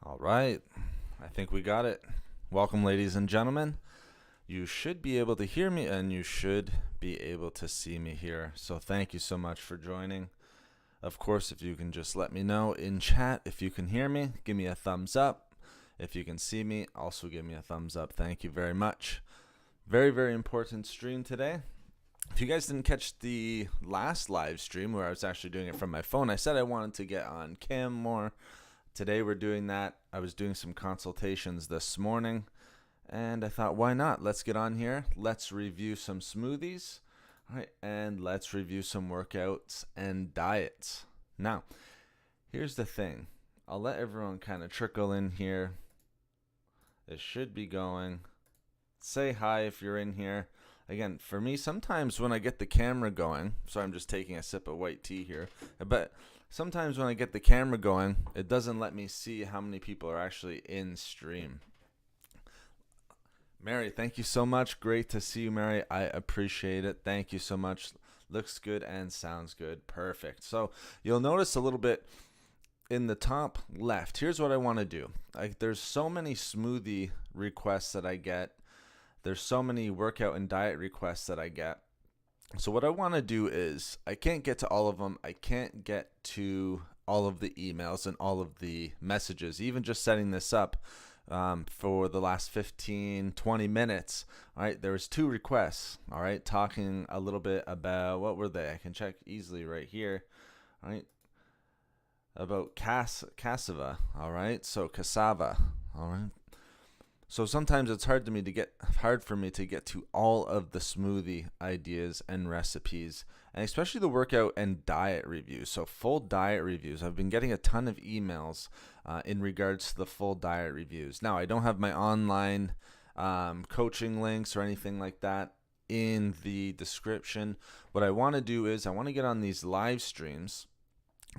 All right. I think we got it. Welcome, ladies and gentlemen. You should be able to hear me and you should be able to see me here. So thank you so much for joining. Of course, if you can just let me know in chat if you can hear me, give me a thumbs up. If you can see me, also give me a thumbs up. Thank you very much. Very, very important stream today. If you guys didn't catch the last live stream where I was actually doing it from my phone, I said I wanted to get on cam more. Today we're doing that. I was doing some consultations this morning, and I thought, why not? Let's get on here. Let's review some smoothies, all right, and let's review some workouts and diets. Now, here's the thing. I'll let everyone kind of trickle in here. It should be going. Say hi if you're in here. Again, for me, sometimes when I get the camera going, so I'm just taking a sip of white tea here, but sometimes when I get the camera going, it doesn't let me see how many people are actually in stream. Mary, thank you so much. Great to see you, Mary. I appreciate it. Thank you so much. Looks good and sounds good. Perfect. So you'll notice a little bit in the top left. Here's what I want to do. There's so many smoothie requests that I get. There's so many workout and diet requests that I get. So what I want to do is, I can't get to all of them. I can't get to all of the emails and all of the messages. Even just setting this up for the last 15, 20 minutes. All right, there was 2 requests. All right, talking a little bit about, what were they? I can check easily right here. All right, about cassava. All right, so cassava. All right. So sometimes it's hard for me to get to all of the smoothie ideas and recipes, and especially the workout and diet reviews. So full diet reviews. I've been getting a ton of emails in regards to the full diet reviews. Now, I don't have my online coaching links or anything like that in the description. What I want to do is I want to get on these live streams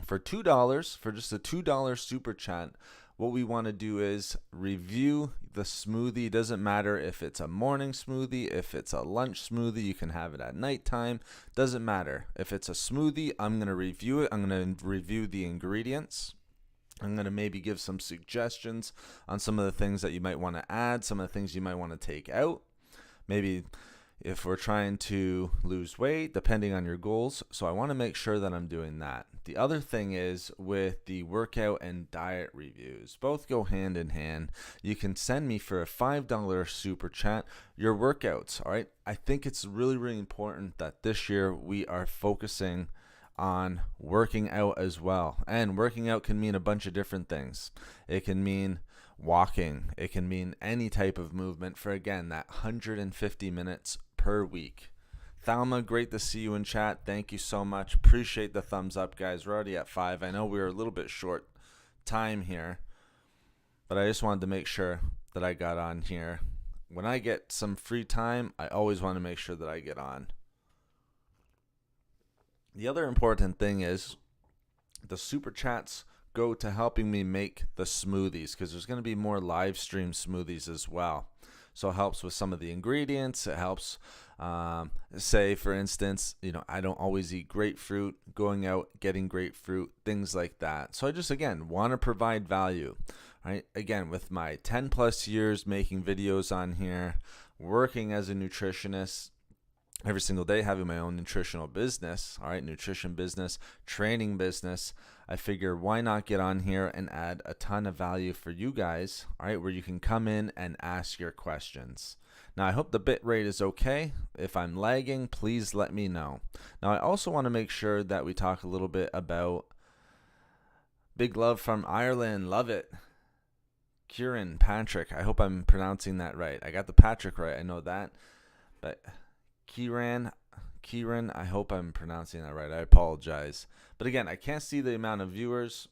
for $2, for just a $2 super chat. What we want to do is review the smoothie. Doesn't matter if it's a morning smoothie, if it's a lunch smoothie, you can have it at nighttime. Doesn't matter. If it's a smoothie, I'm going to review it. I'm going to review the ingredients. I'm going to maybe give some suggestions on some of the things that you might want to add, some of the things you might want to take out. Maybe if we're trying to lose weight, depending on your goals. So I want to make sure that I'm doing that. The other thing is with the workout and diet reviews, both go hand in hand. You can send me for a $5 super chat your workouts, all right? I think it's really, really important that this year we are focusing on working out as well. And working out can mean a bunch of different things. It can mean walking. It can mean any type of movement for, again, that 150 minutes per week. Thalma, great to see you in chat. Thank you so much. Appreciate the thumbs up, guys. We're already at 5. I know we were a little bit short time here, but I just wanted to make sure that I got on here. When I get some free time, I always want to make sure that I get on. The other important thing is the super chats go to helping me make the smoothies, because there's going to be more live stream smoothies as well. So it helps with some of the ingredients. It helps, say, for instance, I don't always eat grapefruit, going out, getting grapefruit, things like that. So I just, again, want to provide value, right? Again, with my 10 plus years making videos on here, working as a nutritionist, every single day having my own nutritional business, all right, nutrition business, training business, I figure why not get on here and add a ton of value for you guys, all right, where you can come in and ask your questions. Now, I hope the bit rate is okay. If I'm lagging, please let me know. Now, I also want to make sure that we talk a little bit about big love from Ireland. Love it. Kieran, Patrick, I hope I'm pronouncing that right. I got the Patrick right, I know that, but Kieran, I hope I'm pronouncing that right. I apologize. But again, I can't see the amount of viewers,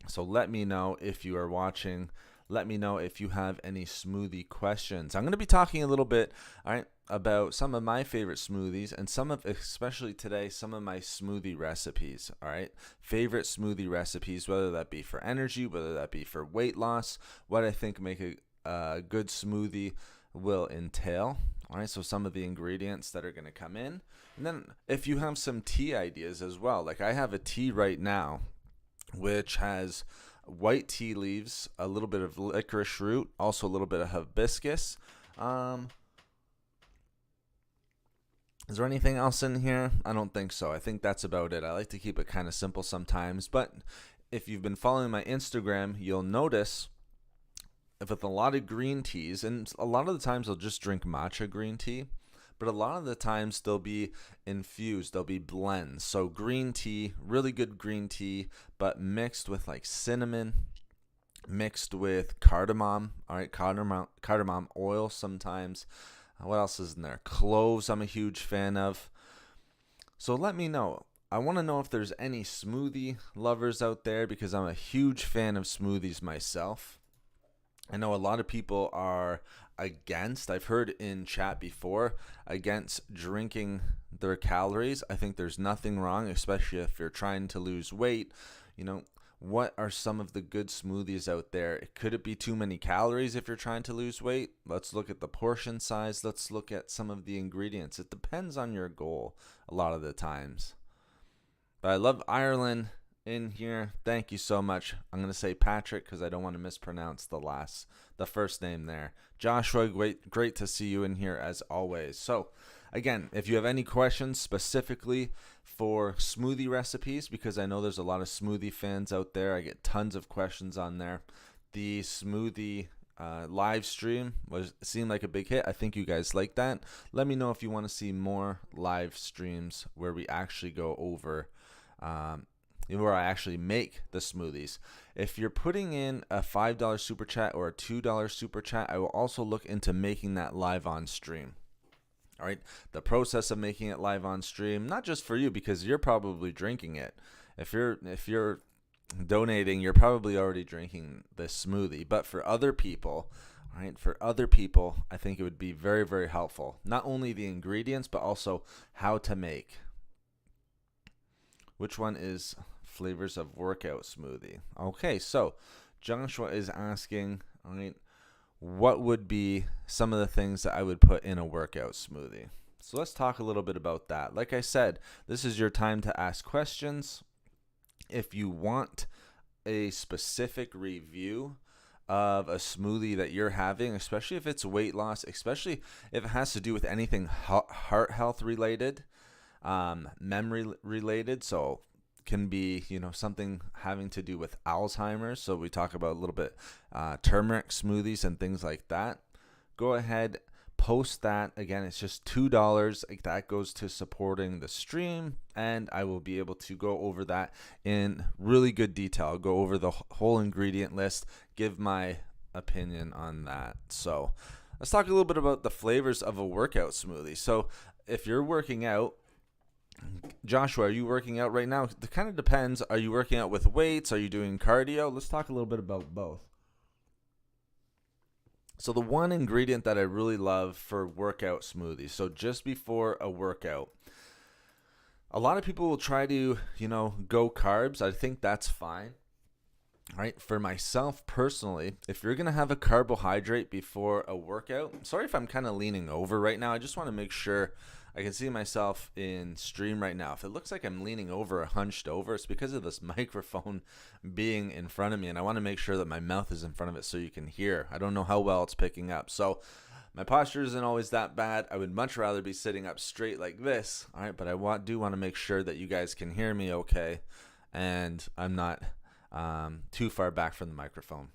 so let me know if you are watching. Let me know if you have any smoothie questions. I'm going to be talking a little bit, all right, about some of my favorite smoothies and especially today, some of my smoothie recipes, all right? Favorite smoothie recipes, whether that be for energy, whether that be for weight loss, what I think make a good smoothie will entail. All right, so some of the ingredients that are going to come in. And then if you have some tea ideas as well, like I have a tea right now, which has white tea leaves, a little bit of licorice root, also a little bit of hibiscus. Is there anything else in here? I don't think so. I think that's about it. I like to keep it kind of simple sometimes, but if you've been following my Instagram, you'll notice with a lot of green teas, and a lot of the times I'll just drink matcha green tea, but a lot of the times they'll be infused, they'll be blends. So green tea, really good green tea, but mixed with like cinnamon, mixed with cardamom, all right, cardamom oil sometimes. What else is in there? Cloves, I'm a huge fan of. So let me know. I want to know if there's any smoothie lovers out there, because I'm a huge fan of smoothies myself. I know a lot of people are against, I've heard in chat before, against drinking their calories. I think there's nothing wrong, especially if you're trying to lose weight. You know, what are some of the good smoothies out there? Could it be too many calories if you're trying to lose weight? Let's look at the portion size. Let's look at some of the ingredients. It depends on your goal a lot of the times. But I love Ireland in here. Thank you so much. I'm going to say Patrick because I don't want to mispronounce the first name there. Joshua, great to see you in here as always. So again, if you have any questions specifically for smoothie recipes, because I know there's a lot of smoothie fans out there, I get tons of questions on there. The smoothie live stream seemed like a big hit. I think you guys like that. Let me know if you want to see more live streams where we actually go over where I actually make the smoothies. If you're putting in a $5 super chat or a $2 super chat, I will also look into making that live on stream. All right, the process of making it live on stream, not just for you because you're probably drinking it. If you're donating, you're probably already drinking this smoothie. But for other people, all right, I think it would be very, very helpful. Not only the ingredients, but also how to make. Which one is flavors of workout smoothie? Okay, so Joshua is asking, all right, what would be some of the things that I would put in a workout smoothie? So let's talk a little bit about that. Like I said, this is your time to ask questions. If you want a specific review of a smoothie that you're having, especially if it's weight loss, especially if it has to do with anything heart health related, memory related, so can be, something having to do with Alzheimer's. So we talk about a little bit turmeric smoothies and things like that. Go ahead, post that. Again, it's just $2. That goes to supporting the stream, and I will be able to go over that in really good detail. I'll go over the whole ingredient list, give my opinion on that. So let's talk a little bit about the flavors of a workout smoothie. So if you're working out, Joshua, are you working out right now? It kind of depends. Are you working out with weights? Are you doing cardio? Let's talk a little bit about both. So the one ingredient that I really love for workout smoothies, so just before a workout, a lot of people will try to, go carbs. I think that's fine. All right, for myself personally, if you're going to have a carbohydrate before a workout, sorry if I'm kind of leaning over right now. I just want to make sure I can see myself in stream right now. If it looks like I'm leaning over or hunched over, it's because of this microphone being in front of me, and I want to make sure that my mouth is in front of it so you can hear. I don't know how well it's picking up. So my posture isn't always that bad. I would much rather be sitting up straight like this, all right, but I do want to make sure that you guys can hear me okay, and I'm not too far back from the microphone.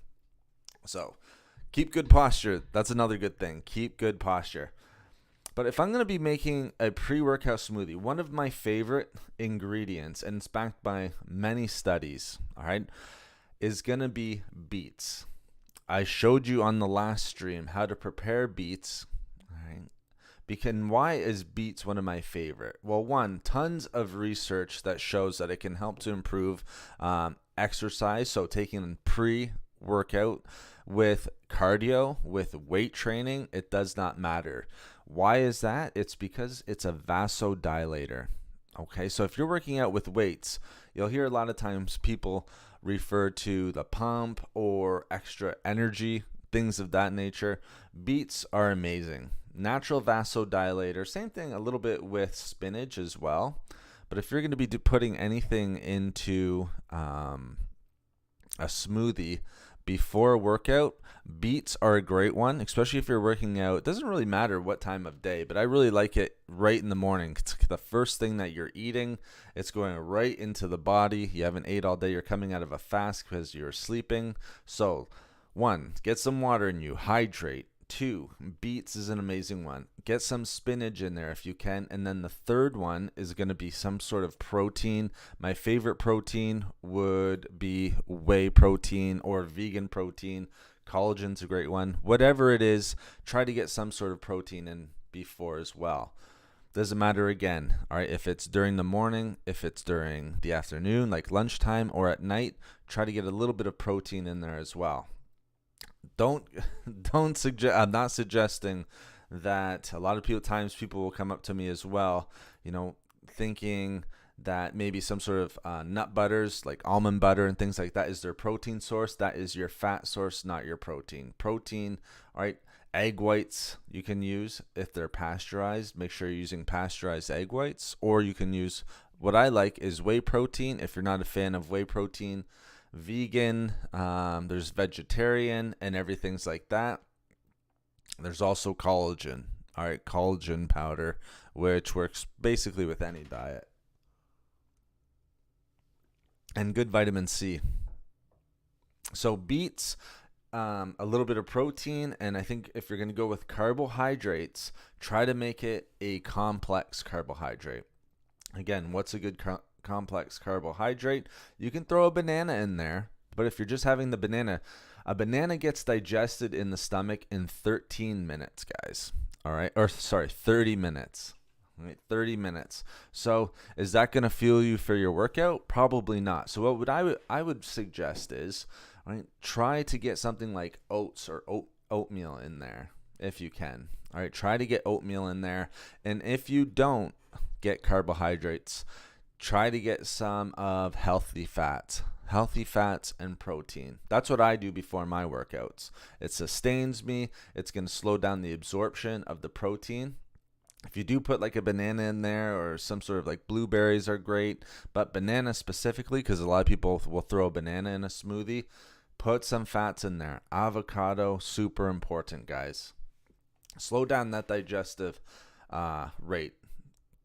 So keep good posture. That's another good thing. Keep good posture. But if I'm going to be making a pre-workout smoothie, one of my favorite ingredients, and it's backed by many studies, all right, is going to be beets. I showed you on the last stream how to prepare beets, all right? Why is beets one of my favorite? Well, one, tons of research that shows that it can help to improve exercise. So taking pre-workout with cardio, with weight training, it does not matter. Why is that? It's because it's a vasodilator. Okay, so if you're working out with weights, you'll hear a lot of times people refer to the pump or extra energy, things of that nature. Beets are amazing. Natural vasodilator. Same thing a little bit with spinach as well. But if you're going to be putting anything into a smoothie before a workout. Beets are a great one, especially if you're working out. It doesn't really matter what time of day, but I really like it right in the morning. It's the first thing that you're eating. It's going right into the body. You haven't ate all day. You're coming out of a fast because you're sleeping. So, 1, get some water in you. Hydrate. 2, beets is an amazing one. Get some spinach in there if you can. And then the third one is going to be some sort of protein. My favorite protein would be whey protein or vegan protein. Collagen's a great one. Whatever it is, try to get some sort of protein in before as well. Doesn't matter again, all right, if it's during the morning, if it's during the afternoon, like lunchtime, or at night, try to get a little bit of protein in there as well. Don't suggest. I'm not suggesting that. A lot of times people will come up to me as well, thinking that maybe some sort of nut butters like almond butter and things like that is their protein source. That is your fat source, not your protein. Protein, all right. Egg whites you can use if they're pasteurized. Make sure you're using pasteurized egg whites, or you can use what I like is whey protein. If you're not a fan of whey protein, vegan, there's vegetarian and everything's like that. There's also collagen, all right, collagen powder, which works basically with any diet, and good vitamin C. So beets, a little bit of protein, and I think if you're going to go with carbohydrates, try to make it a complex carbohydrate. Again, what's a good complex carbohydrate? You can throw a banana in there, but if you're just having the banana, a banana gets digested in the stomach in 13 minutes, guys. All right, or sorry, 30 minutes. All right, 30 minutes. So is that going to fuel you for your workout? Probably not. So what I would suggest is, all right, try to get something like oats or oatmeal in there if you can. All right, try to get oatmeal in there, and if you don't get carbohydrates, try to get some of healthy fats and protein. That's what I do before my workouts. It sustains me. It's going to slow down the absorption of the protein. If you do put like a banana in there, or some sort of like blueberries are great, but banana specifically, because a lot of people will throw a banana in a smoothie, put some fats in there. Avocado, super important, guys. Slow down that digestive rate.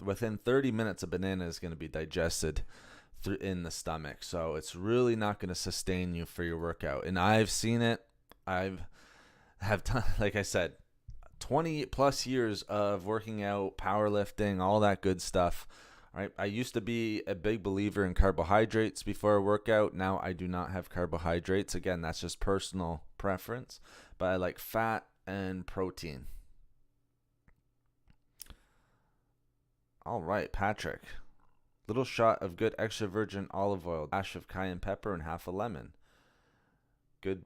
Within 30 minutes, a banana is going to be digested in the stomach. So it's really not going to sustain you for your workout. And I've seen it. Like I said, 20 plus years of working out, powerlifting, all that good stuff. All right. I used to be a big believer in carbohydrates before a workout. Now I do not have carbohydrates. Again, that's just personal preference, but I like fat and protein. All right, Patrick. Little shot of good extra virgin olive oil, dash of cayenne pepper, and half a lemon. Good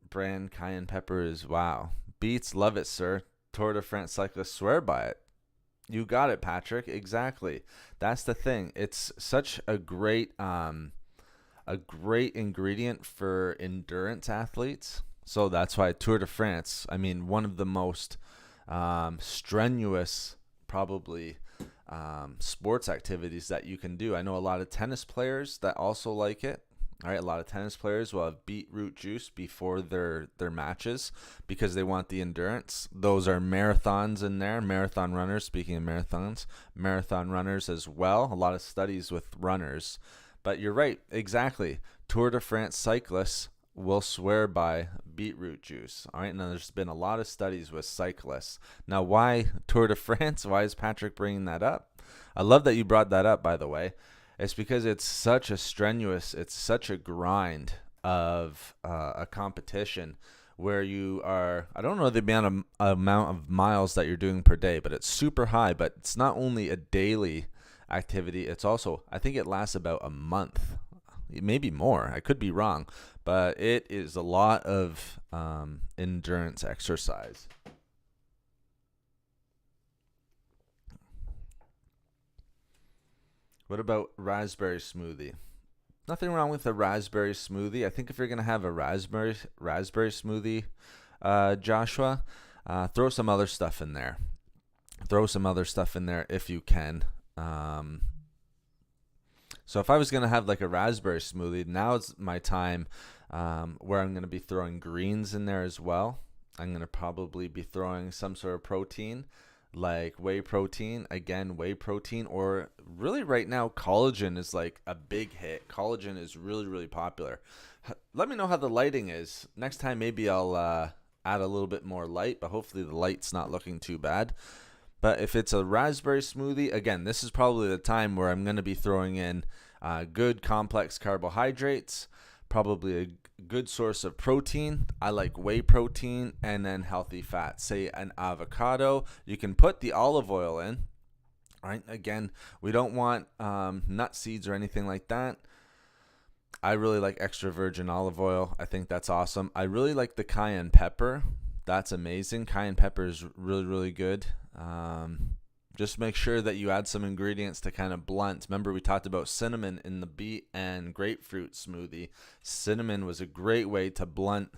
brand cayenne pepper is wow. Beets, love it, sir. Tour de France cyclists swear by it. You got it, Patrick. Exactly. That's the thing. It's such a great ingredient for endurance athletes. So that's why Tour de France, I mean, one of the most strenuous, probably, sports activities that you can do. I know a lot of tennis players that also like it. All right, a lot of tennis players will have beetroot juice before their matches because they want the endurance. Those are marathons in there, marathon runners. Speaking of marathons, marathon runners as well. A lot of studies with runners. But you're right, exactly. Tour de France cyclists will swear by beetroot juice. All right, now there's been a lot of studies with cyclists. Now, why Tour de France? Why is Patrick bringing that up? I love that you brought that up, by the way. It's because it's such a grind of a competition where you are, I don't know the amount of miles that you're doing per day, but it's super high. But it's not only a daily activity, it's also, I think it lasts about a month, maybe more. I could be wrong, but it is a lot of endurance exercise. What about raspberry smoothie? Nothing wrong with a raspberry smoothie. I think if you're going to have a raspberry smoothie, Joshua, throw some other stuff in there. Throw some other stuff in there if you can. So if I was going to have like a raspberry smoothie, now it's my time where I'm going to be throwing greens in there as well. I'm going to probably be throwing some sort of protein like whey protein, again, whey protein, or really right now, collagen is like a big hit. Collagen is really, really popular. Let me know how the lighting is. Next time, maybe I'll add a little bit more light, but hopefully the light's not looking too bad. But if it's a raspberry smoothie, again, this is probably the time where I'm going to be throwing in good complex carbohydrates, probably a good source of protein. I like whey protein, and then healthy fats. Say an avocado. You can put the olive oil in. All right. Again, we don't want nut seeds or anything like that. I really like extra virgin olive oil. I think that's awesome. I really like the cayenne pepper. That's amazing. Cayenne pepper is really, really good. Just make sure that you add some ingredients to kind of blunt. Remember, we talked about cinnamon in the beet and grapefruit smoothie. Cinnamon was a great way to blunt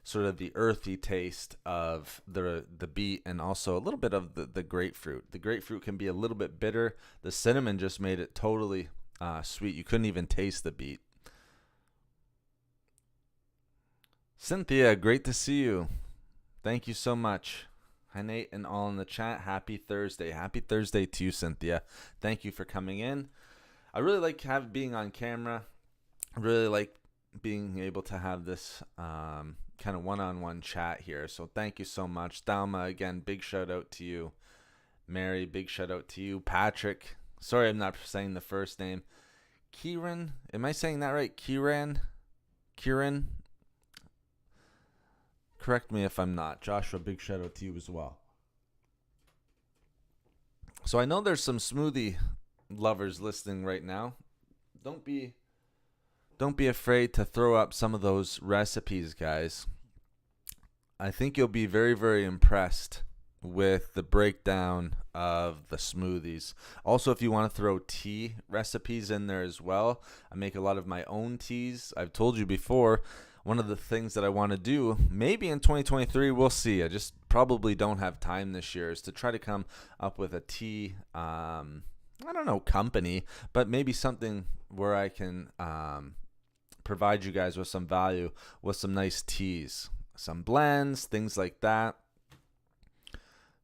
sort of the earthy taste of the beet and also a little bit of the grapefruit. The grapefruit can be a little bit bitter. The cinnamon just made it totally sweet. You couldn't even taste the beet. Cynthia, great to see you. Thank you so much. Hi, Nate, and all in the chat. Happy Thursday. Happy Thursday to you, Cynthia. Thank you for coming in. I really like being on camera. I really like being able to have this kind of one-on-one chat here. So thank you so much. Dalma, again, big shout out to you. Mary, big shout out to you. Patrick, sorry I'm not saying the first name. Kieran, am I saying that right? Kieran? Correct me if I'm not. Joshua, big shout out to you as well. So I know there's some smoothie lovers listening right now. Don't be afraid to throw up some of those recipes, guys. I think you'll be very, very impressed with the breakdown of the smoothies. Also, if you want to throw tea recipes in there as well, I make a lot of my own teas. I've told you before, one of the things that I want to do, maybe in 2023, we'll see. I just probably don't have time this year, is to try to come up with a tea, I don't know, company, but maybe something where I can provide you guys with some value, with some nice teas, some blends, things like that.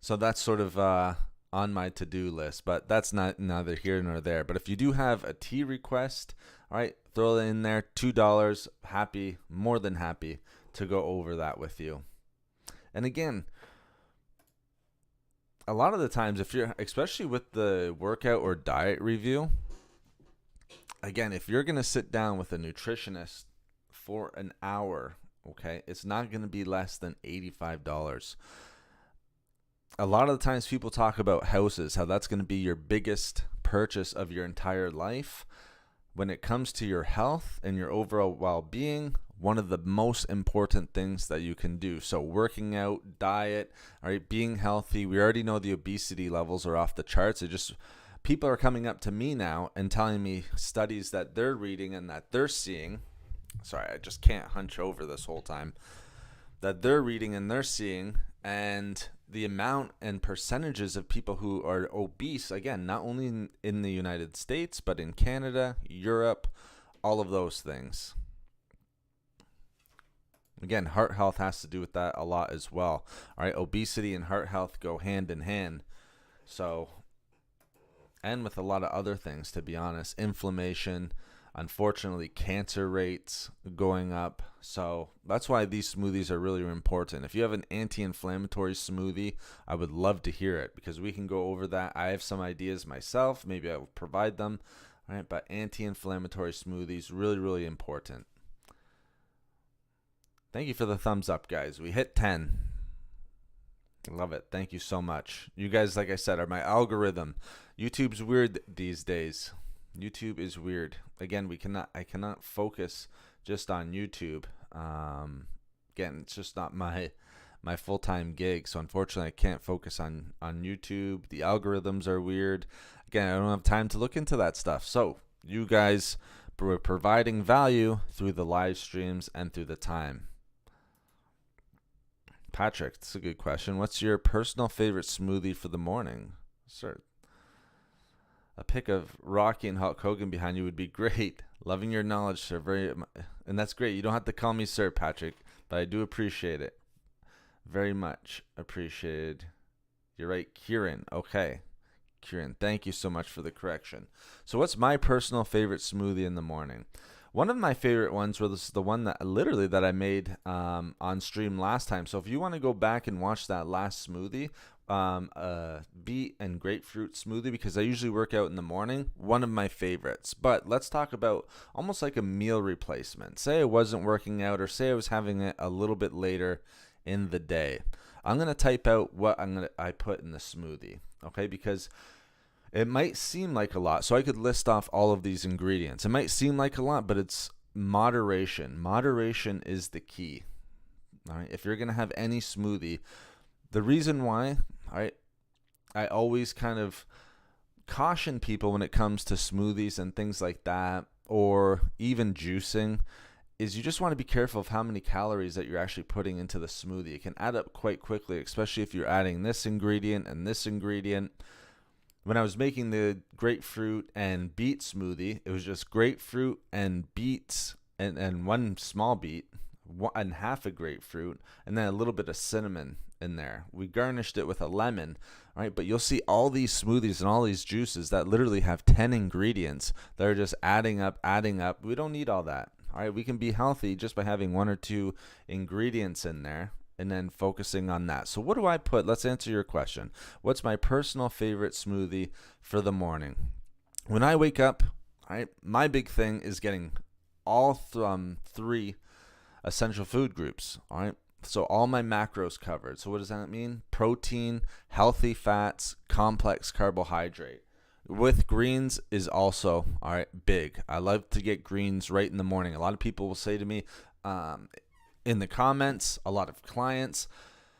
So that's sort of on my to-do list, but that's not neither here nor there. But if you do have a tea request, all right, throw it in there, $2, happy, more than happy to go over that with you. And again, a lot of the times, if you're, especially with the workout or diet review, again, if you're going to sit down with a nutritionist for an hour, okay, it's not going to be less than $85. A lot of the times people talk about houses, how that's going to be your biggest purchase of your entire life. When it comes to your health and your overall well-being, one of the most important things that you can do. So working out, diet, all right, being healthy. We already know the obesity levels are off the charts. People are coming up to me now and telling me studies that they're reading and that they're seeing. Sorry, I just can't hunch over this whole time. That they're reading and they're seeing, and the amount and percentages of people who are obese, again, not only in the United States, but in Canada, Europe, all of those things. Again, heart health has to do with that a lot as well. All right, obesity and heart health go hand in hand. So, and with a lot of other things, to be honest, inflammation, unfortunately, cancer rates going up. So that's why these smoothies are really important. If you have an anti-inflammatory smoothie, I would love to hear it, because we can go over that. I have some ideas myself. Maybe I will provide them. All right, but anti-inflammatory smoothies, really, really important. Thank you for the thumbs up, guys. We hit 10. Love it. Thank you so much. You guys, like I said, are my algorithm. YouTube's weird these days. YouTube is weird. Again, I cannot focus just on YouTube. Again, it's just not my full-time gig. So unfortunately, I can't focus on YouTube. The algorithms are weird. Again, I don't have time to look into that stuff. So you guys were providing value through the live streams and through the time. Patrick, that's a good question. What's your personal favorite smoothie for the morning? Sir. A pic of Rocky and Hulk Hogan behind you would be great. Loving your knowledge, sir. And that's great. You don't have to call me sir, Patrick, but I do appreciate it. Very much appreciated. You're right, Kieran. Okay. Kieran, thank you so much for the correction. So what's my personal favorite smoothie in the morning? One of my favorite ones was the one that I made on stream last time. So if you want to go back and watch that last smoothie, beet and grapefruit smoothie, because I usually work out in the morning, one of my favorites. But let's talk about almost like a meal replacement. Say I wasn't working out, or say I was having it a little bit later in the day. I'm going to type out what I put in the smoothie, okay? Because it might seem like a lot. So I could list off all of these ingredients. It might seem like a lot, but it's moderation. Moderation is the key. All right? If you're going to have any smoothie, the reason why I always kind of caution people when it comes to smoothies and things like that, or even juicing, is you just want to be careful of how many calories that you're actually putting into the smoothie. It can add up quite quickly, especially if you're adding this ingredient and this ingredient. When I was making the grapefruit and beet smoothie, it was just grapefruit and beets and one small beet and half a grapefruit, and then a little bit of cinnamon in there. We garnished it with a lemon, right? But you'll see all these smoothies and all these juices that literally have 10 ingredients that are just adding up. We don't need all that. All right, we can be healthy just by having 1 or 2 ingredients in there and then focusing on that. So what do I put? Let's answer your question. What's my personal favorite smoothie for the morning? When I wake up, all right, my big thing is getting all 3 essential food groups, all right? So all my macros covered. So what does that mean? Protein, healthy fats, complex carbohydrate. With greens is also, all right, big. I love to get greens right in the morning. A lot of people will say to me in the comments, a lot of clients,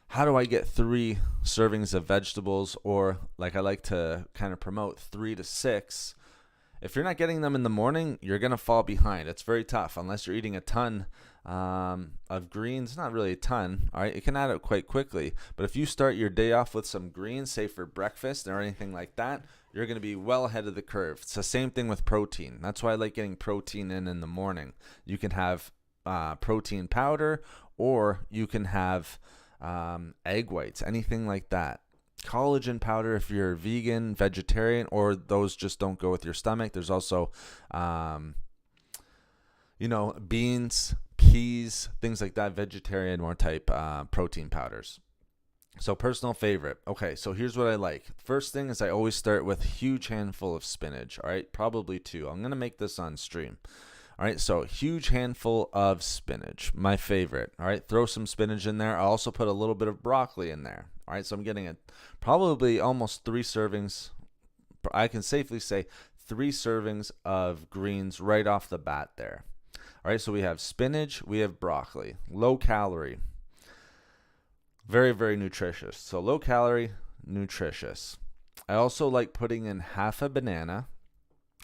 how do I get 3 servings of vegetables? Or like I like to kind of promote 3 to 6. If you're not getting them in the morning, you're going to fall behind. It's very tough unless you're eating a ton of greens. Not really a ton, all right? It can add up quite quickly. But if you start your day off with some greens, say for breakfast or anything like that, you're going to be well ahead of the curve. It's the same thing with protein. That's why I like getting protein in the morning. You can have protein powder, or you can have egg whites, anything like that. Collagen powder if you're vegan, vegetarian, or those just don't go with your stomach. There's also, beans, peas, things like that, vegetarian more type protein powders. So personal favorite. Okay, so here's what I like. First thing is I always start with a huge handful of spinach, all right? Probably 2. I'm going to make this on stream. All right, so huge handful of spinach, my favorite. All right, throw some spinach in there. I also put a little bit of broccoli in there. All right, so I'm getting probably almost 3 servings. I can safely say 3 servings of greens right off the bat there. All right, so we have spinach, we have broccoli, low calorie, very, very nutritious. So low calorie, nutritious. I also like putting in half a banana,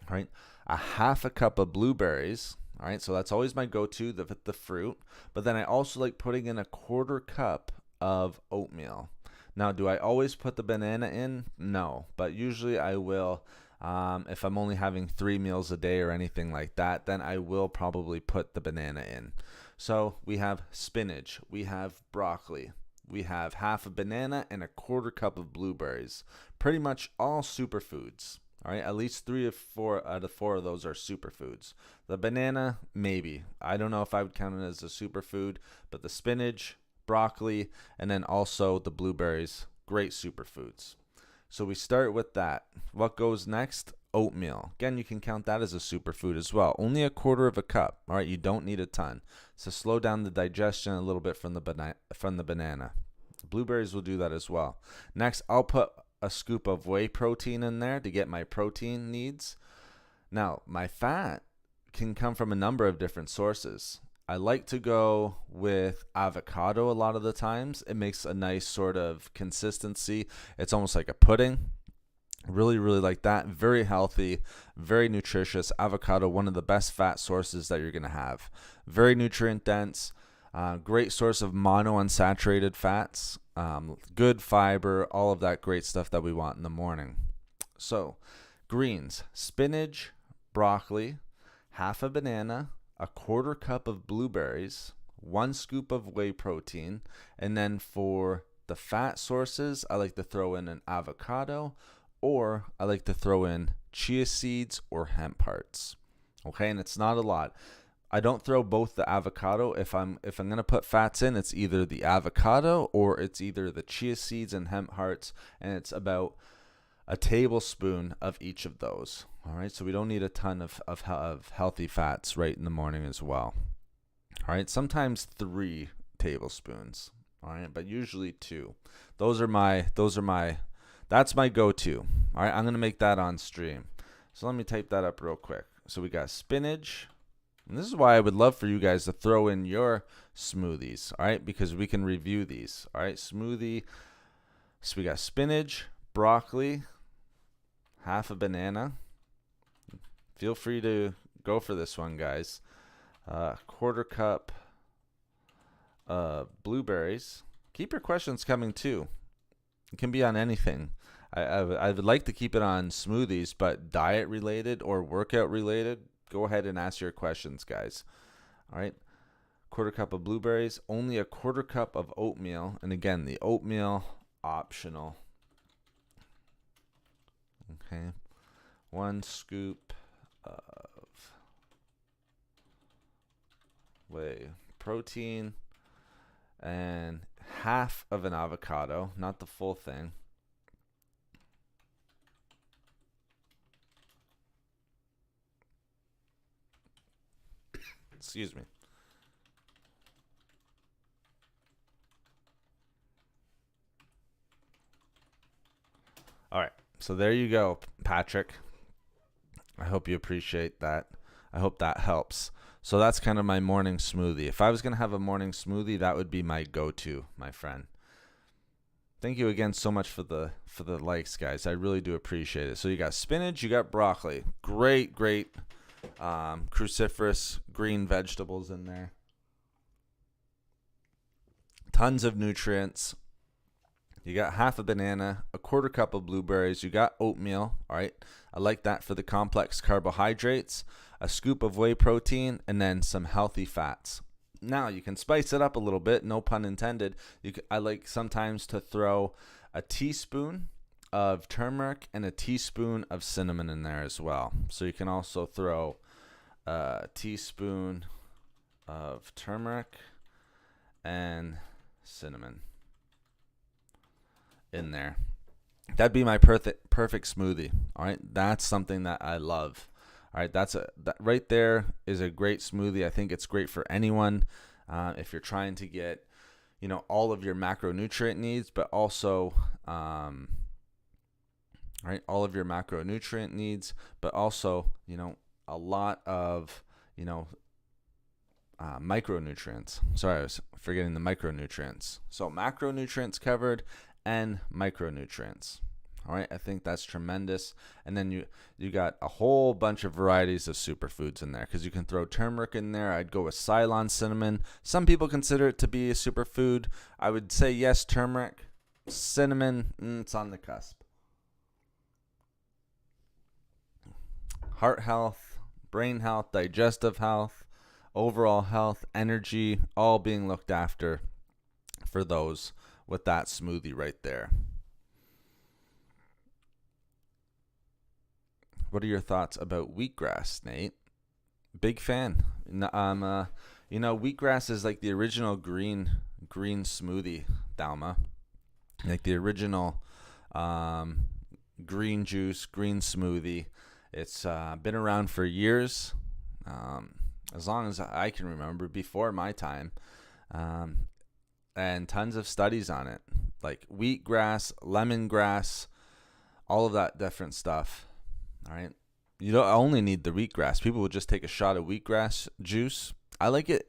all right, a half a cup of blueberries. All right, so that's always my go-to, the fruit. But then I also like putting in a 1/4 cup of oatmeal. Now, do I always put the banana in? No, but usually I will. If I'm only having 3 meals a day or anything like that, then I will probably put the banana in. So we have spinach, we have broccoli, we have half a banana and a 1/4 cup of blueberries. Pretty much all superfoods. All right, at least 3 or 4 out of 4 of those are superfoods. The banana, maybe. I don't know if I would count it as a superfood, but the spinach, broccoli, and then also the blueberries, great superfoods. So we start with that. What goes next? Oatmeal. Again, you can count that as a superfood as well. Only a 1/4 cup. All right, you don't need a ton. So slow down the digestion a little bit from the banana. Blueberries will do that as well. Next, I'll put a scoop of whey protein in there to get my protein needs. Now, my fat can come from a number of different sources. I like to go with avocado a lot of the times. It makes a nice sort of consistency. It's almost like a pudding. Really, really like that. Very healthy, very nutritious. Avocado, one of the best fat sources that you're going to have. Very nutrient dense. Great source of monounsaturated fats. Good fiber, all of that great stuff that we want in the morning. So Greens: spinach, broccoli, half a banana, a quarter cup of blueberries, 1 scoop of whey protein, and then for the fat sources, I like to throw in an avocado, or I like to throw in chia seeds or hemp hearts. Okay, and it's not a lot. I don't throw both the avocado. If I'm gonna put fats in, it's either the avocado or it's either the chia seeds and hemp hearts, and it's about a tablespoon of each of those. All right, so we don't need a ton of healthy fats right in the morning as well. All right, sometimes 3 tablespoons. All right, but usually 2. That's my go-to. All right, I'm gonna make that on stream. So let me type that up real quick. So we got spinach, and this is why I would love for you guys to throw in your smoothies. All right, because we can review these. All right, smoothie. So we got spinach, broccoli, half a banana. Feel free to go for this one, guys. Quarter cup blueberries. Keep your questions coming too. It can be on anything. I would like to keep it on smoothies, but diet related or workout related, go ahead and ask your questions, guys. All right. Quarter cup of blueberries, only a quarter cup of oatmeal. And again, the oatmeal optional. Okay. 1 scoop of whey protein and half of an avocado, not the full thing. Excuse me. All right. So there you go, Patrick. I hope you appreciate that. I hope that helps. So that's kind of my morning smoothie. If I was going to have a morning smoothie, that would be my go-to, my friend. Thank you again so much for the likes, guys. I really do appreciate it. So you got spinach, you got broccoli. Great cruciferous green vegetables in there. Tons of nutrients. You got half a banana, a quarter cup of blueberries. You got oatmeal. All right. I like that for the complex carbohydrates. A scoop of whey protein, and then some healthy fats. Now, you can spice it up a little bit, no pun intended. I like sometimes to throw a teaspoon of turmeric and a teaspoon of cinnamon in there as well. So you can also throw a teaspoon of turmeric and cinnamon in there. That'd be my perfect smoothie. All right, that's something that I love. All right, that right there is a great smoothie. I think it's great for anyone if you're trying to get, all of your macronutrient needs, but also, all right, all of your macronutrient needs, but also, a lot of, micronutrients. Sorry, I was forgetting the micronutrients. So macronutrients covered and micronutrients. All right, I think that's tremendous. And then you got a whole bunch of varieties of superfoods in there, because you can throw turmeric in there. I'd go with Ceylon cinnamon. Some people consider it to be a superfood. I would say yes, turmeric. Cinnamon, it's on the cusp. Heart health, brain health, digestive health, overall health, energy, all being looked after for those with that smoothie right there. What are your thoughts about wheatgrass, Nate? Big fan. Wheatgrass is like the original green smoothie, Dalma. Like the original green juice, green smoothie. It's been around for years, as long as I can remember, before my time, and tons of studies on it, like wheatgrass, lemongrass, all of that different stuff. All right. You don't only need the wheatgrass. People would just take a shot of wheatgrass juice. I like it.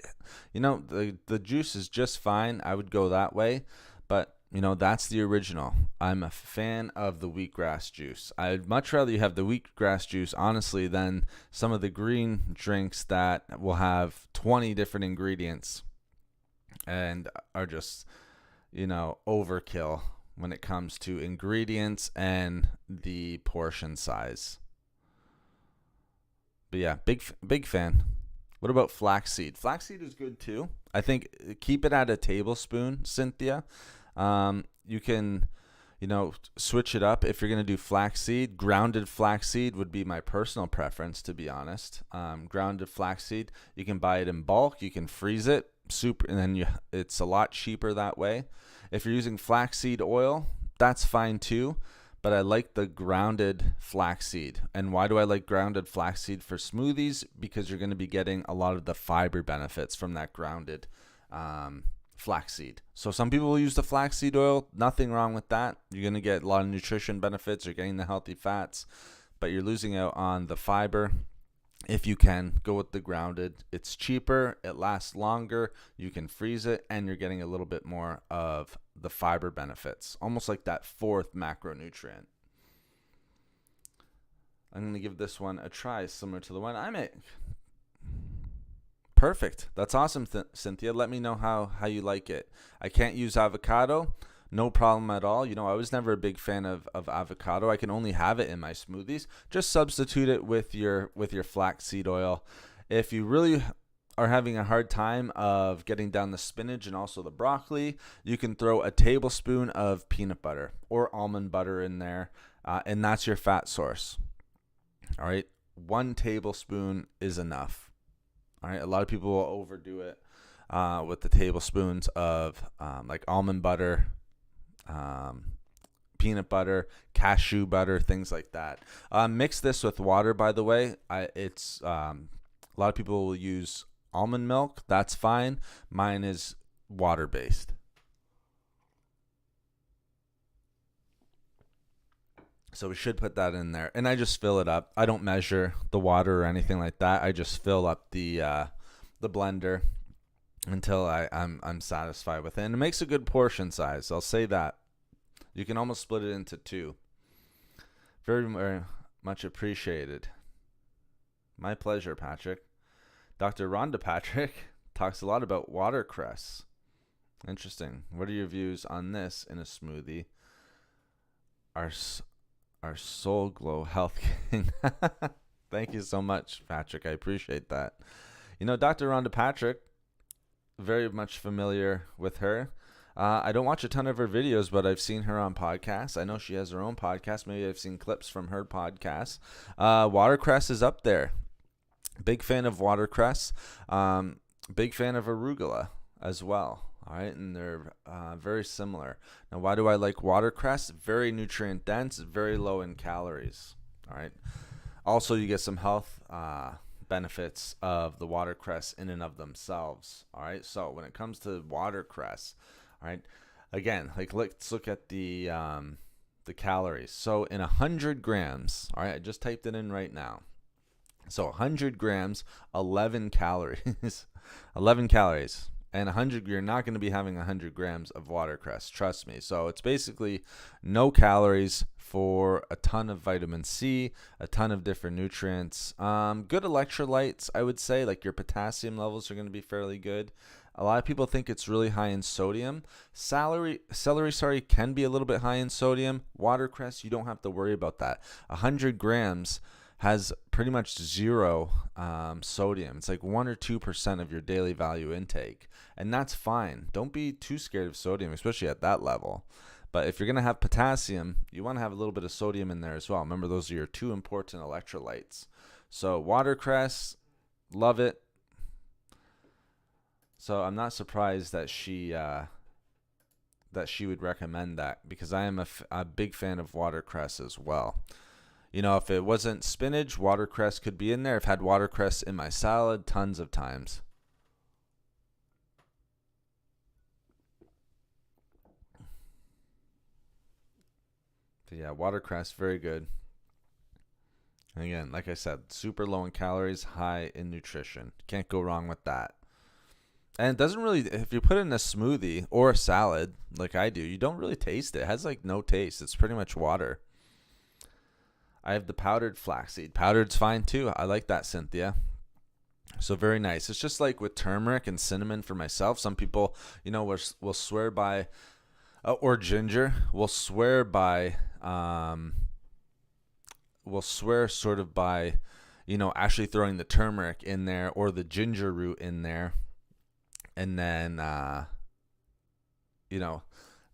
The juice is just fine. I would go that way. But, that's the original. I'm a fan of the wheatgrass juice. I'd much rather you have the wheatgrass juice, honestly, than some of the green drinks that will have 20 different ingredients and are just, overkill when it comes to ingredients and the portion size. But yeah, big fan. What about flaxseed? Flaxseed is good too. I think keep it at a tablespoon, Cynthia. You can, switch it up if you're going to do flaxseed. Grounded flaxseed would be my personal preference, to be honest. Grounded flaxseed, you can buy it in bulk. You can freeze it, and then it's a lot cheaper that way. If you're using flaxseed oil, that's fine too. But I like the grounded flaxseed. And why do I like grounded flaxseed for smoothies? Because you're going to be getting a lot of the fiber benefits from that grounded flaxseed. So some people will use the flaxseed oil. Nothing wrong with that. You're going to get a lot of nutrition benefits. You're getting the healthy fats, but you're losing out on the fiber. If you can, go with the grounded. It's cheaper. It lasts longer. You can freeze it, and you're getting a little bit more of the fiber benefits, almost like that fourth macronutrient. I'm going to give this one a try, similar to the one I make. Perfect. That's awesome, Cynthia. Let me know how you like it. I can't use avocado. No problem at all. I was never a big fan of avocado. I can only have it in my smoothies. Just substitute it with your flaxseed oil. If you really are having a hard time of getting down the spinach and also the broccoli, you can throw a tablespoon of peanut butter or almond butter in there, and that's your fat source. All right, 1 tablespoon is enough. All right, a lot of people will overdo it with the tablespoons of like almond butter, peanut butter, cashew butter, things like that. Mix this with water, by the way. A lot of people will use almond milk. That's fine. Mine is water based. So we should put that in there, and I just fill it up. I don't measure the water or anything like that. I just fill up the blender until I'm satisfied with it, and it makes a good portion size. I'll say that. You can almost split it into 2. Very, very much appreciated. My pleasure, Patrick. Dr. Rhonda Patrick talks a lot about watercress. Interesting. What are your views on this in a smoothie? Our Soul Glow Health King. Thank you so much, Patrick. I appreciate that. Dr. Rhonda Patrick, very much familiar with her. I don't watch a ton of her videos, but I've seen her on podcasts. I know she has her own podcast. Maybe I've seen clips from her podcast. Watercress is up there. Big fan of watercress. Big fan of arugula as well. All right, and they're very similar. Now, why do I like watercress? Very nutrient dense, very low in calories. All right. Also, you get some health benefits of the watercress in and of themselves. All right. So when it comes to watercress, all right, again, let's look at the calories. So in 100 grams, all right, I just typed it in right now. So 100 grams, 11 calories, 11 calories. And 100, you're not going to be having 100 grams of watercress, trust me. So it's basically no calories for a ton of vitamin C, a ton of different nutrients. Good electrolytes, I would say, like your potassium levels are going to be fairly good. A lot of people think it's really high in sodium. Celery, can be a little bit high in sodium. Watercress, you don't have to worry about that. 100 grams has pretty much 0 sodium. It's like 1 or 2% of your daily value intake, and that's fine. Don't be too scared of sodium, especially at that level. But if you're going to have potassium, you want to have a little bit of sodium in there as well. Remember, those are your 2 important electrolytes. So watercress, love it. So I'm not surprised that she would recommend that, because I am a big fan of watercress as well. If it wasn't spinach, watercress could be in there. I've had watercress in my salad tons of times. So yeah, watercress, very good. And again, like I said, super low in calories, high in nutrition. Can't go wrong with that. And it doesn't really, if you put it in a smoothie or a salad, like I do, you don't really taste it. It has like no taste. It's pretty much water. I have the powdered flaxseed. Powdered's fine too. I like that, Cynthia. So very nice. It's just like with turmeric and cinnamon for myself. Some people, will swear by, or ginger, will swear by, sort of by, actually throwing the turmeric in there or the ginger root in there, and then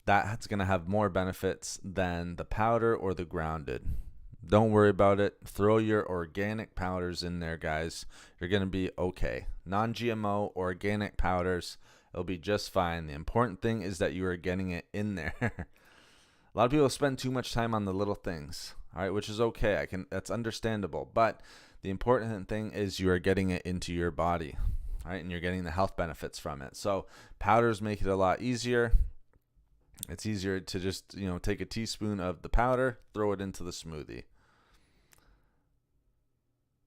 that's going to have more benefits than the powder or the grounded. Don't worry about it. Throw your organic powders in there, guys. You're going to be okay. Non-GMO organic powders, it'll be just fine. The important thing is that you are getting it in there. A lot of people spend too much time on the little things, all right, which is okay. That's understandable. But the important thing is you are getting it into your body, all right, and you're getting the health benefits from it. So powders make it a lot easier. It's easier to just, take a teaspoon of the powder, throw it into the smoothie.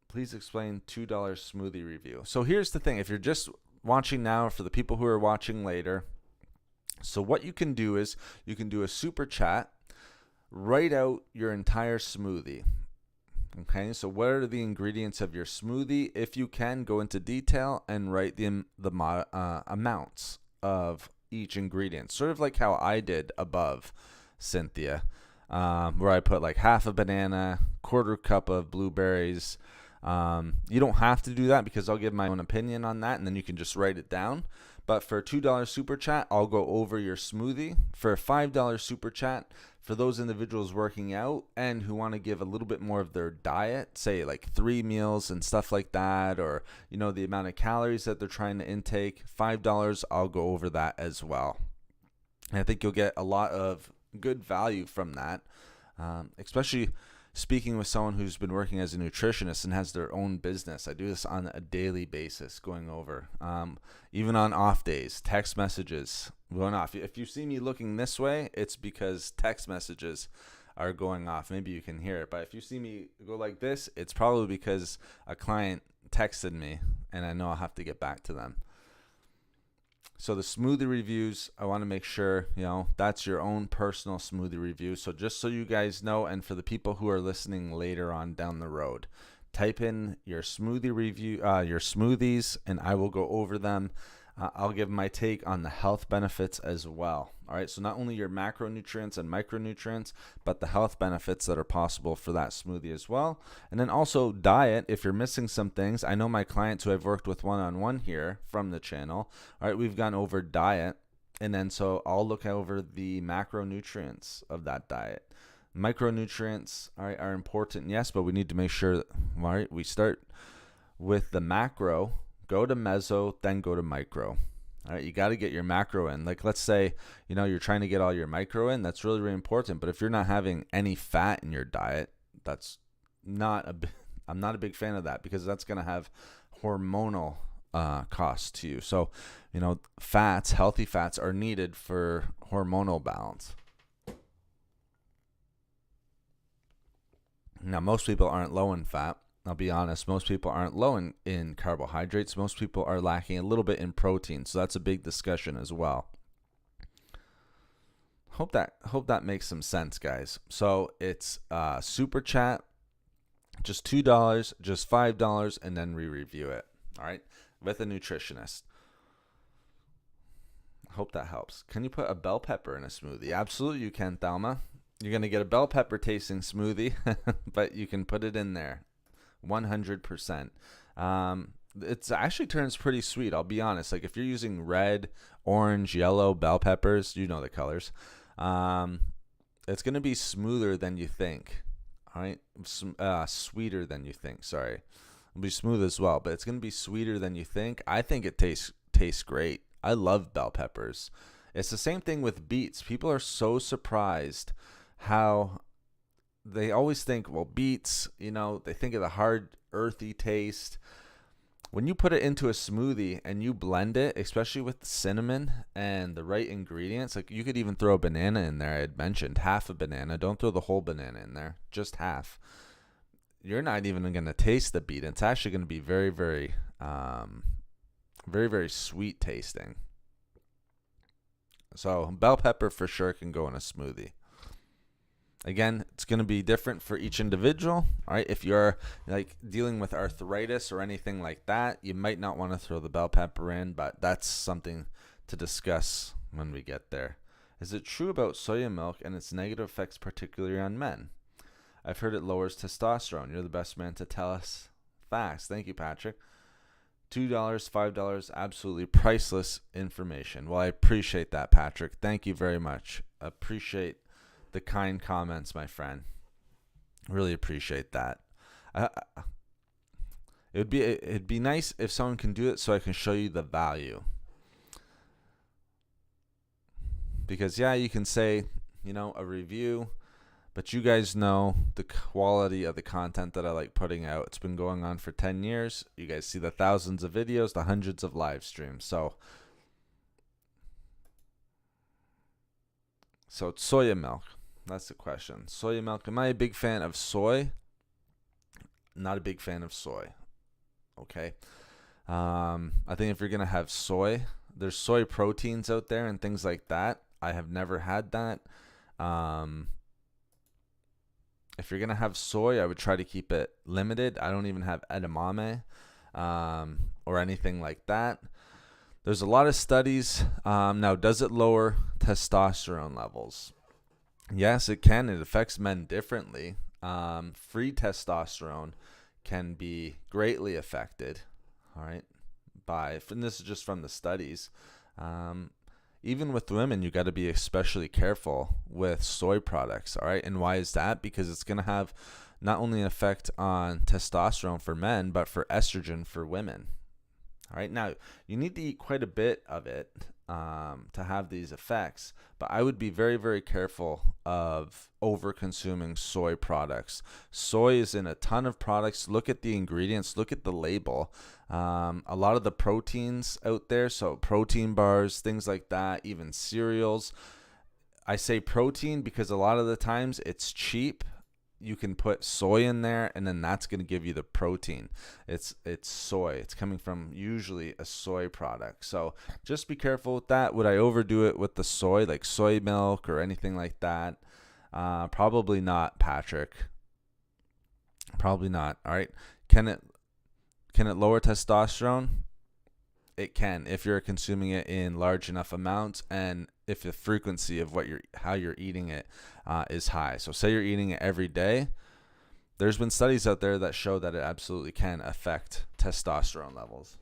Please explain $2 smoothie review. So here's the thing. If you're just watching now, for the people who are watching later, so what you can do is you can do a super chat, write out your entire smoothie. Okay, so what are the ingredients of your smoothie? If you can, go into detail and write the amounts of each ingredient, sort of like how I did above, Cynthia, where I put like half a banana, quarter cup of blueberries. You don't have to do that because I'll give my own opinion on that, and then you can just write it down. But for a $2 super chat, I'll go over your smoothie. For a $5 super chat, for those individuals working out and who want to give a little bit more of their diet, say like 3 meals and stuff like that, or the amount of calories that they're trying to intake, $5, I'll go over that as well. And I think you'll get a lot of good value from that, especially speaking with someone who's been working as a nutritionist and has their own business. I do this on a daily basis, going over, even on off days, text messages going off. If you see me looking this way, it's because text messages are going off. Maybe you can hear it, but if you see me go like this, it's probably because a client texted me and I know I'll have to get back to them. So the smoothie reviews, I want to make sure, that's your own personal smoothie review. So just so you guys know, and for the people who are listening later on down the road, type in your smoothie review, your smoothies, and I will go over them. I'll give my take on the health benefits as well. All right, so not only your macronutrients and micronutrients, but the health benefits that are possible for that smoothie as well. And then also diet, if you're missing some things. I know my clients who I've worked with one-on-one here from the channel, all right, we've gone over diet. And then so I'll look over the macronutrients of that diet. Micronutrients, all right, are important, yes, but we need to make sure that, all right, we start with the macro, go to meso, then go to micro. All right, you got to get your macro in. Like, let's say, you're trying to get all your micro in. That's really, really important. But if you're not having any fat in your diet, that's I'm not a big fan of that, because that's going to have hormonal costs to you. So, fats, healthy fats are needed for hormonal balance. Now, most people aren't low in fat. I'll be honest, most people aren't low in carbohydrates. Most people are lacking a little bit in protein. So that's a big discussion as well. Hope that makes some sense, guys. So it's super chat, just $2, just $5, and then we review it. All right, with a nutritionist. Hope that helps. Can you put a bell pepper in a smoothie? Absolutely you can, Thelma. You're going to get a bell pepper tasting smoothie, but you can put it in there. 100%. It actually turns pretty sweet, I'll be honest. Like, if you're using red, orange, yellow bell peppers, the colors, it's going to be smoother than you think. All right, sweeter than you think. Sorry, it'll be smooth as well, but it's going to be sweeter than you think. I think it tastes great. I love bell peppers. It's the same thing with beets. People are so surprised how they always think, well, beets, they think of the hard, earthy taste. When you put it into a smoothie and you blend it, especially with the cinnamon and the right ingredients, like you could even throw a banana in there. I had mentioned half a banana. Don't throw the whole banana in there, just half. You're not even going to taste the beet. It's actually going to be very, very, very, very sweet tasting. So bell pepper for sure can go in a smoothie. Again, it's going to be different for each individual. All right, if you're like dealing with arthritis or anything like that, you might not want to throw the bell pepper in, but that's something to discuss when we get there. Is it true about soya milk and its negative effects, particularly on men? I've heard it lowers testosterone. You're the best man to tell us. Facts. Thank you, Patrick. $2, $5, absolutely priceless information. Well, I appreciate that, Patrick. Thank you very much. Appreciate the kind comments, my friend. Really appreciate that. I, it'd be nice if someone can do it so I can show you the value. Because yeah, you can say, a review, but you guys know the quality of the content that I like putting out. It's been going on for 10 years. You guys see the thousands of videos, the hundreds of live streams. So it's soya milk. That's the question. Soya milk. Am I a big fan of soy? Not a big fan of soy. Okay. I think if you're going to have soy, there's soy proteins out there and things like that. I have never had that. If you're going to have soy, I would try to keep it limited. I don't even have edamame or anything like that. There's a lot of studies. Now, does it lower testosterone levels? Yes, it can. It affects men differently. Free testosterone can be greatly affected, all right, and this is just from the studies. Even with women, you got to be especially careful with soy products, all right? And why is that? Because it's going to have not only an effect on testosterone for men, but for estrogen for women. All right, now you need to eat quite a bit of it to have these effects, but I would be very, very careful of over-consuming soy products. Soy is in a ton of products. Look at the ingredients, look at the label. A lot of the proteins out there, so protein bars, things like that, even cereals. I say protein because a lot of the times it's cheap. You can put soy in there, and then that's going to give you the protein. It's soy. It's coming from usually a soy product. So just be careful with that. Would I overdo it with the soy, like soy milk or anything like that? Probably not, Patrick. Probably not. All right. Can it lower testosterone? It can if you're consuming it in large enough amounts and if the frequency of how you're eating it is high. So say you're eating it every day. There's been studies out there that show that it absolutely can affect testosterone levels.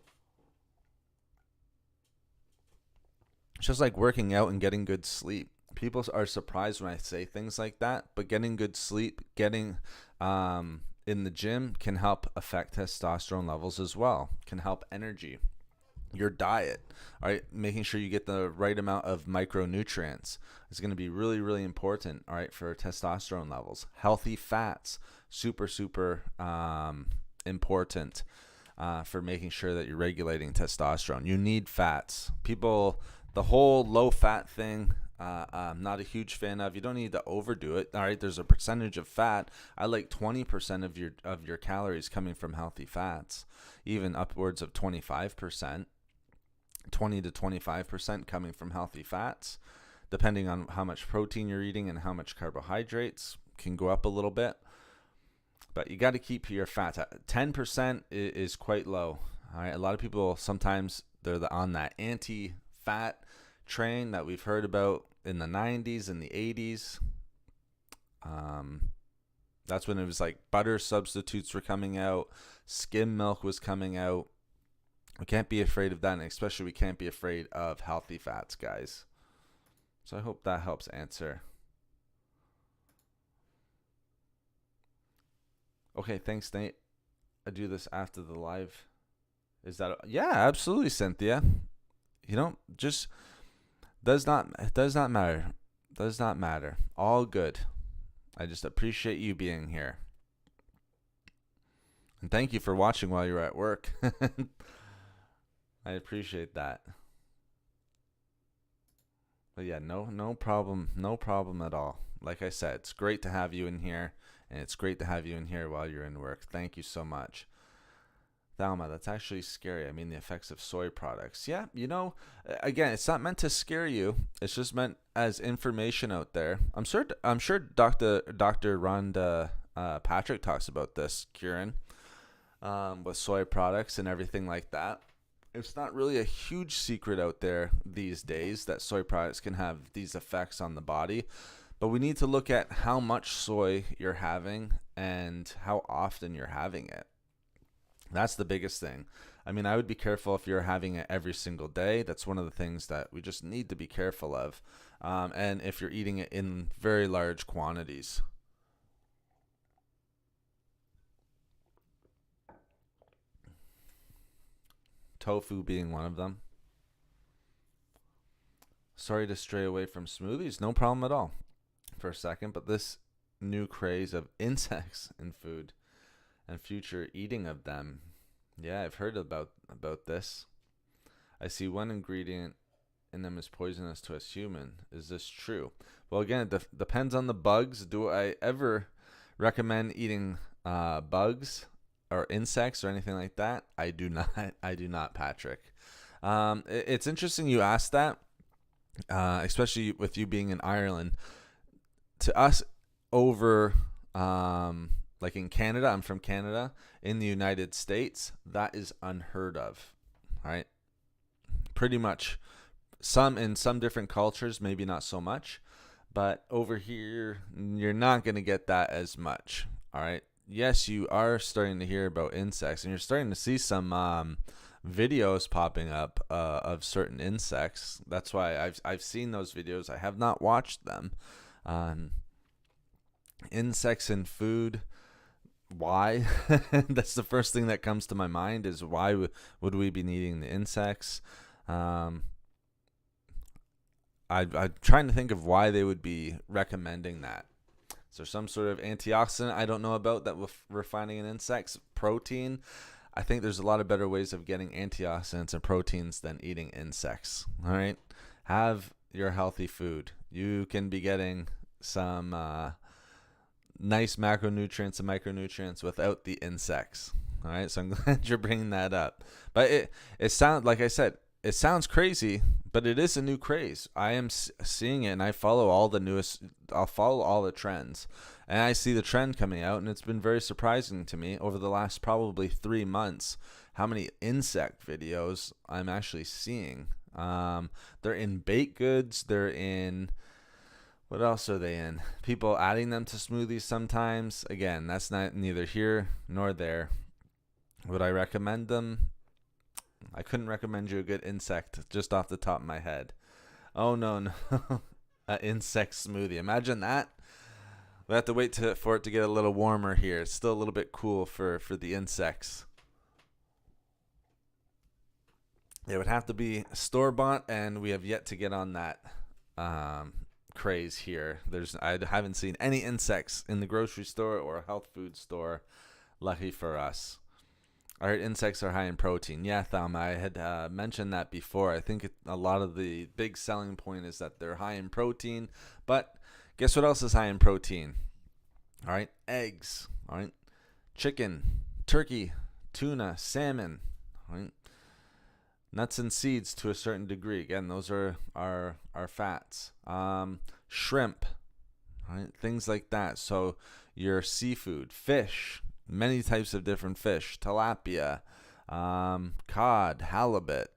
It's just like working out and getting good sleep. People are surprised when I say things like that, but getting good sleep, getting in the gym can help affect testosterone levels as well, can help energy. Your diet, all right, making sure you get the right amount of micronutrients is going to be really, really important, all right, for testosterone levels. Healthy fats, super important for making sure that you're regulating testosterone. You need fats. People, the whole low fat thing, I'm not a huge fan of. You don't need to overdo it. All right, there's a percentage of fat. I like 20% of your calories coming from healthy fats, even upwards of 25%. 20 to 25% coming from healthy fats, depending on how much protein you're eating and how much carbohydrates can go up a little bit. But you got to keep your fats. 10% is quite low. All right, a lot of people sometimes they're on that anti-fat train that we've heard about in the 90s and the 80s. That's when it was like butter substitutes were coming out, skim milk was coming out. We can't be afraid of that, and especially we can't be afraid of healthy fats, guys. So I hope that helps answer. Okay, thanks, Nate. I do this after the live. Is that yeah, absolutely, Cynthia. Just does not matter. Does not matter. All good. I just appreciate you being here. And thank you for watching while you're at work. I appreciate that. But yeah, no problem at all. Like I said, it's great to have you in here, and it's great to have you in here while you're in work. Thank you so much. Thelma, that's actually scary. I mean, the effects of soy products. Yeah, again, it's not meant to scare you. It's just meant as information out there. I'm sure Dr. Rhonda Patrick talks about this, Kieran, with soy products and everything like that. It's not really a huge secret out there these days that soy products can have these effects on the body, but we need to look at how much soy you're having and how often you're having it. That's the biggest thing. I mean, I would be careful if you're having it every single day. That's one of the things that we just need to be careful of. And if you're eating it in very large quantities. Tofu being one of them. Sorry to stray away from smoothies. No problem at all for a second. But this new craze of insects in food and future eating of them. Yeah, I've heard about this. I see one ingredient in them is poisonous to us human. Is this true? Well, again, it depends on the bugs. Do I ever recommend eating bugs or insects or anything like that? I do not. I do not, Patrick. It's interesting you asked that, especially with you being in Ireland. To us, over like in Canada, I'm from Canada. In the United States, that is unheard of. All right, pretty much. In some different cultures, maybe not so much, but over here, you're not going to get that as much. All right. Yes, you are starting to hear about insects, and you're starting to see some videos popping up of certain insects. That's why I've seen those videos. I have not watched them. Insects in food. Why? That's the first thing that comes to my mind is why would we be needing the insects? I'm trying to think of why they would be recommending that. Is there some sort of antioxidant I don't know about that we're finding in insects? Protein? I think there's a lot of better ways of getting antioxidants and proteins than eating insects. All right? Have your healthy food. You can be getting some nice macronutrients and micronutrients without the insects. All right? So I'm glad you're bringing that up. But it sounds, like I said, it sounds crazy, but it is a new craze. I am seeing it, and I follow all the newest. I'll follow all the trends, and I see the trend coming out, and it's been very surprising to me over the last probably 3 months how many insect videos I'm actually seeing. They're in baked goods. They're in, what else are they in? People adding them to smoothies sometimes. Again, that's neither here nor there. Would I recommend them? I couldn't recommend you a good insect just off the top of my head. Oh, no. An insect smoothie. Imagine that. We have to wait for it to get a little warmer here. It's still a little bit cool for the insects. It would have to be store-bought, and we have yet to get on that craze here. I haven't seen any insects in the grocery store or a health food store. Lucky for us. I heard insects are high in protein. Yeah, Thom, I had mentioned that before. I think a lot of the big selling point is that they're high in protein. But guess what else is high in protein? All right, eggs. All right, chicken, turkey, tuna, salmon. All right, nuts and seeds to a certain degree. Again, those are fats. Shrimp. All right, things like that. So your seafood, fish. Many types of different fish, tilapia, cod, halibut.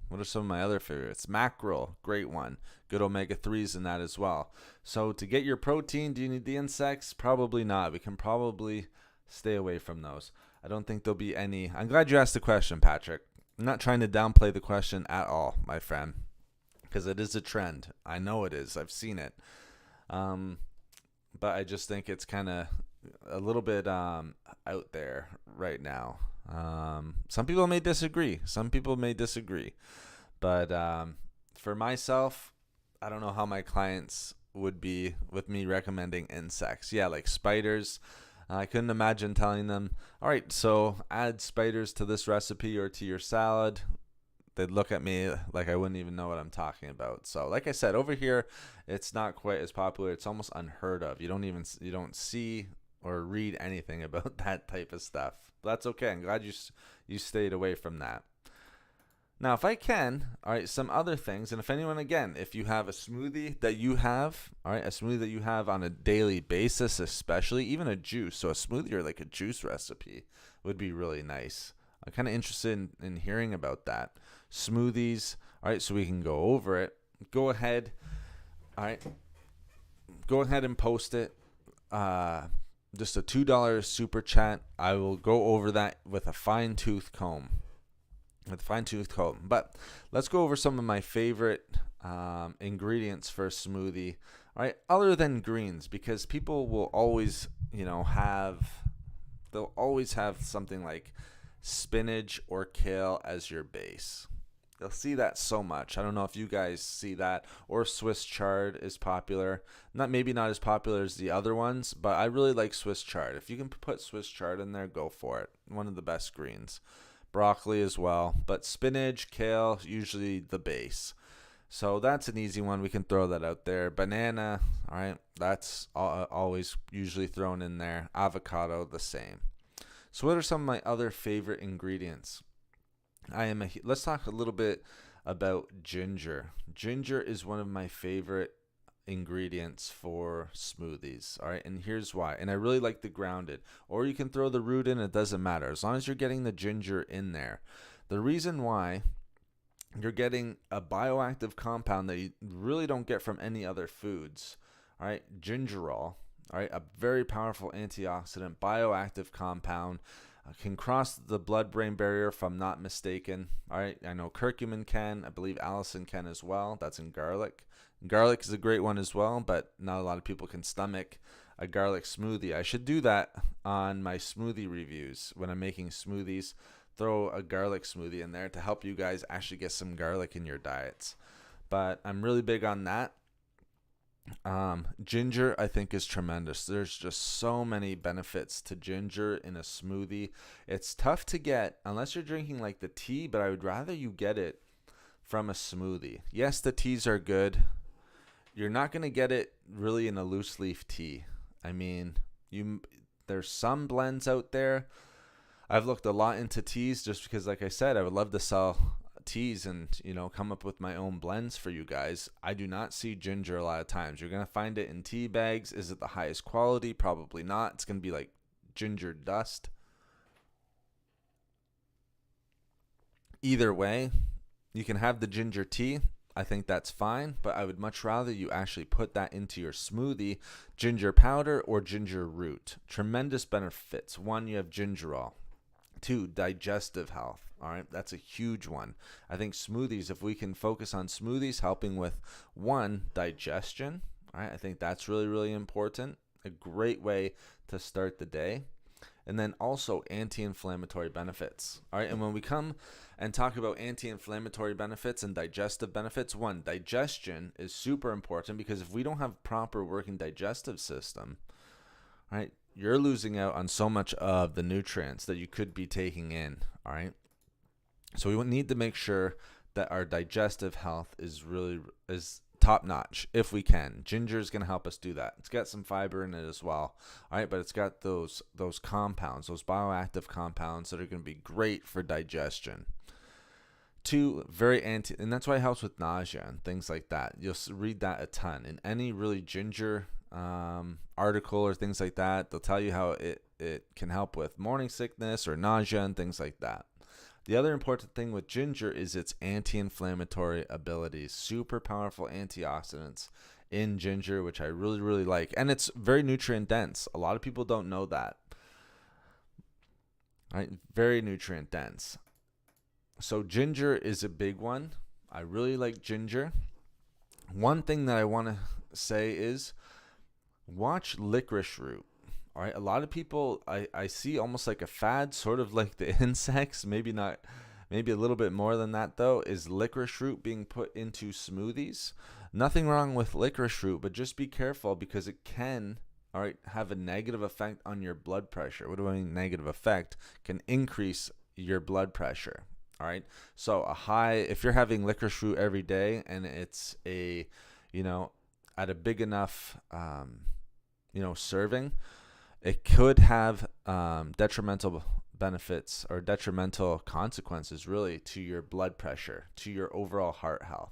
What are some of my other favorites? Mackerel, great one. Good omega-3s in that as well. So to get your protein, do you need the insects? Probably not. We can probably stay away from those. I don't think there'll be any. I'm glad you asked the question, Patrick. I'm not trying to downplay the question at all, my friend, because it is a trend. I know it is. I've seen it. But I just think it's kind of a little bit out there right now. Some people may disagree. But for myself, I don't know how my clients would be with me recommending insects. Yeah, like spiders. I couldn't imagine telling them, all right, so add spiders to this recipe or to your salad. They'd look at me like I wouldn't even know what I'm talking about. So like I said, over here, it's not quite as popular. It's almost unheard of. You don't see or read anything about that type of stuff. But that's okay. I'm glad you stayed away from that. Now, if I can, all right, some other things, and if anyone, again, if you have a smoothie that you have, all right, a smoothie that you have on a daily basis, especially, even a juice, so a smoothie or like a juice recipe would be really nice. I'm kind of interested in hearing about that. Smoothies, all right, so we can go over it. Go ahead, all right, go ahead and post it. just a $2 super chat. I will go over that with a fine-tooth comb. But let's go over some of my favorite ingredients for a smoothie. All right, other than greens, because people will always, they'll always have something like spinach or kale as your base. You'll see that so much. I don't know if you guys see that, or Swiss chard is popular. Maybe not as popular as the other ones, but I really like Swiss chard. If you can put Swiss chard in there, go for it. One of the best greens. Broccoli as well, but spinach, kale, usually the base. So that's an easy one. We can throw that out there. Banana, all right, that's always usually thrown in there. Avocado, the same. So what are some of my other favorite ingredients? Let's talk a little bit about ginger. Ginger is one of my favorite ingredients for smoothies. All right, and here's why. And I really like the grounded, or you can throw the root in, it doesn't matter as long as you're getting the ginger in there. The reason why, you're getting a bioactive compound that you really don't get from any other foods. All right, gingerol, all right, a very powerful antioxidant bioactive compound, can cross the blood-brain barrier if I'm not mistaken. All right, I know curcumin can, I believe allicin can as well. That's in garlic. Garlic is a great one as well, but not a lot of people can stomach a garlic smoothie. I should do that on my smoothie reviews when I'm making smoothies. Throw a garlic smoothie in there to help you guys actually get some garlic in your diets. But I'm really big on that. Ginger, I think, is tremendous. There's just so many benefits to ginger in a smoothie. It's tough to get unless you're drinking like the tea, but I would rather you get it from a smoothie. Yes, the teas are good. You're not going to get it really in a loose leaf tea. I mean, there's some blends out there. I've looked a lot into teas just because, like I said, I would love to sell teas and, come up with my own blends for you guys. I do not see ginger a lot of times. You're going to find it in tea bags. Is it the highest quality? Probably not. It's going to be like ginger dust. Either way, you can have the ginger tea. I think that's fine, but I would much rather you actually put that into your smoothie, ginger powder or ginger root. Tremendous benefits. One, you have gingerol. Two, digestive health. All right, that's a huge one. I think smoothies, if we can focus on smoothies helping with, one, digestion. All right, I think that's really, really important. A great way to start the day. And then also anti-inflammatory benefits. All right, and when we come and talk about anti-inflammatory benefits and digestive benefits, one, digestion is super important because if we don't have proper working digestive system, right, you're losing out on so much of the nutrients that you could be taking in. All right, so we need to make sure that our digestive health is top notch if we can. Ginger is going to help us do that. It's got some fiber in it as well. All right, but it's got those compounds, those bioactive compounds that are going to be great for digestion. Two, and that's why it helps with nausea and things like that. You'll read that a ton in any really ginger article or things like that. They'll tell you how it can help with morning sickness or nausea and things like that. The other important thing with ginger is its anti-inflammatory abilities. Super powerful antioxidants in ginger, which I really, really like. And it's very nutrient dense. A lot of people don't know that. Right? Very nutrient dense. So ginger is a big one. I really like ginger. One thing that I want to say is watch licorice root. All right, a lot of people I see almost like a fad, sort of like the insects, maybe a little bit more than that though, is licorice root being put into smoothies. Nothing wrong with licorice root, but just be careful because it can, all right, have a negative effect on your blood pressure. What do I mean negative effect? Can increase your blood pressure. All right, so if you're having licorice root every day and it's at a big enough serving, it could have detrimental benefits or detrimental consequences really to your blood pressure, to your overall heart health.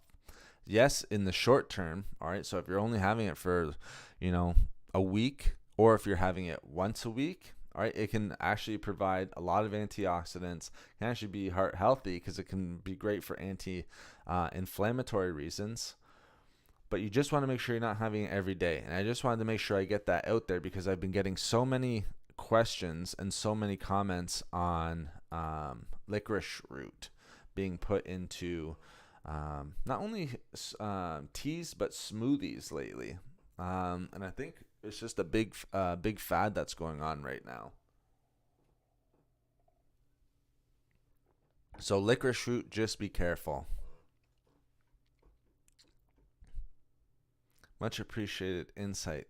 Yes, in the short term, all right, so if you're only having it for, a week, or if you're having it once a week, all right, it can actually provide a lot of antioxidants, can actually be heart healthy because it can be great for anti-inflammatory reasons. but you just want to make sure you're not having it every day. And I just wanted to make sure I get that out there because I've been getting so many questions and so many comments on licorice root being put into not only teas but smoothies lately. And I think it's just a big fad that's going on right now. So licorice root, just be careful. Much appreciated insight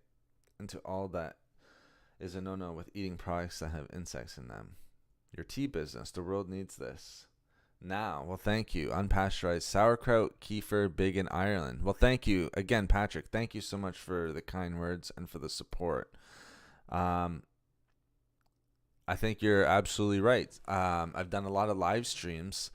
into all that is a no-no with eating products that have insects in them. Your tea business, the world needs this. Now, well, thank you. Unpasteurized sauerkraut, kefir, big in Ireland. Well, thank you again, Patrick. Thank you so much for the kind words and for the support. I think you're absolutely right. I've done a lot of live streams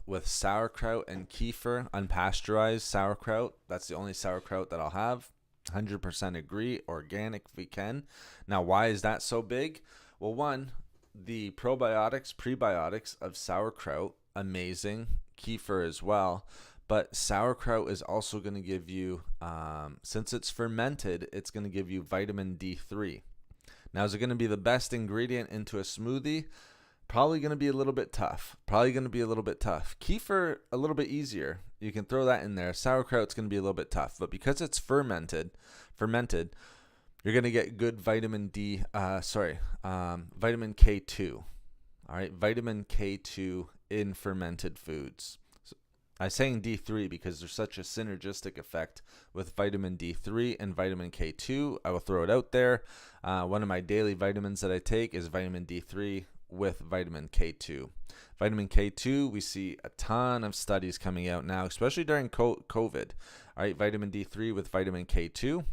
with sauerkraut and kefir, unpasteurized sauerkraut. That's the only sauerkraut that I'll have. 100% agree. Organic if we can. Now, why is that so big? Well, one, the probiotics, prebiotics of sauerkraut, amazing. Kefir as well. But sauerkraut is also going to give you, since it's fermented, it's going to give you vitamin D3. Now, is it going to be the best ingredient into a smoothie? Probably going to be a little bit tough. Kefir, a little bit easier. You can throw that in there. Sauerkraut's going to be a little bit tough. But because it's fermented, you're going to get good vitamin vitamin K2. All right, vitamin K2 in fermented foods. I'm saying D3 because there's such a synergistic effect with vitamin D3 and vitamin K2. I will throw it out there. One of my daily vitamins that I take is vitamin D3 with vitamin K2. Vitamin K2, we see a ton of studies coming out now, especially during COVID. All right, vitamin D3 with vitamin K2.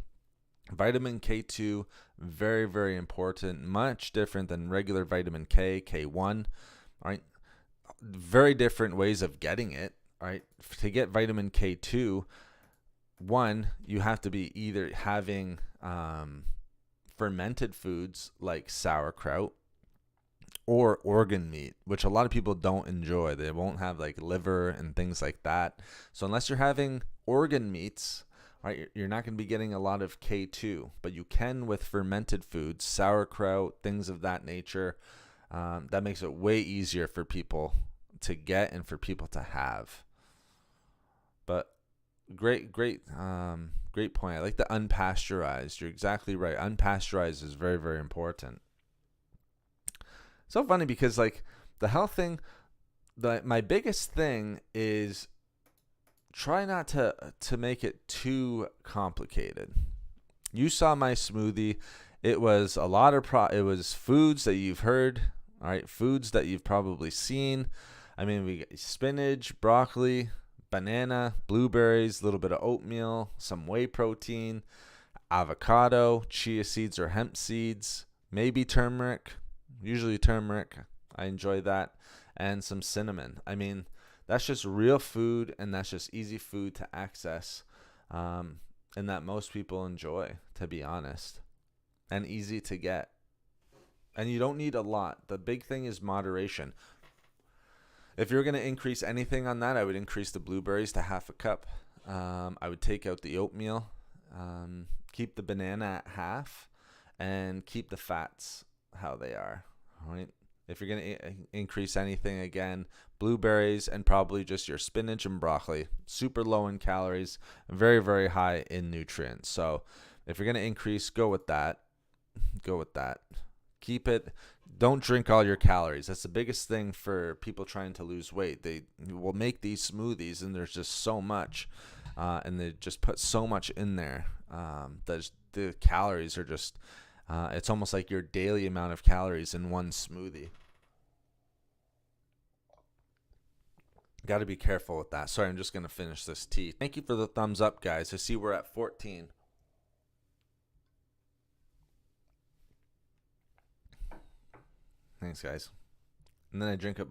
Vitamin K2, very, very important, much different than regular vitamin K, K1. All right, very different ways of getting it. All right, to get vitamin K2, one, you have to be either having fermented foods like sauerkraut or organ meat, which a lot of people don't enjoy. They won't have like liver and things like that. So unless you're having organ meats, right, you're not going to be getting a lot of K2, but you can with fermented foods, sauerkraut, things of that nature. That makes it way easier for people to get and for people to have. But great point. I like the unpasteurized. You're exactly right. Unpasteurized is very, very important. So funny because like the health thing, my biggest thing is try not to make it too complicated. You saw my smoothie. It was a lot of it was foods that you've heard, all right, foods that you've probably seen. I mean, we got spinach, broccoli, banana, blueberries, a little bit of oatmeal, some whey protein, avocado, chia seeds or hemp seeds, maybe turmeric, usually turmeric. I enjoy that, and some cinnamon. I mean, that's just real food, and that's just easy food to access, and that most people enjoy, to be honest, and easy to get. And you don't need a lot. The big thing is moderation. If you're going to increase anything on that, I would increase the blueberries to half a cup. I would take out the oatmeal, keep the banana at half, and keep the fats how they are. All right. If you're going to increase anything, again, blueberries and probably just your spinach and broccoli. Super low in calories, very, very high in nutrients. So if you're going to increase, go with that. Keep it. Don't drink all your calories. That's the biggest thing for people trying to lose weight. They will make these smoothies and there's just so much, and they just put so much in there. That the calories are just, it's almost like your daily amount of calories in one smoothie. Got to be careful with that. Sorry, I'm just going to finish this tea. Thank you for the thumbs up, guys. I see we're at 14. Thanks, guys. And then I drink it.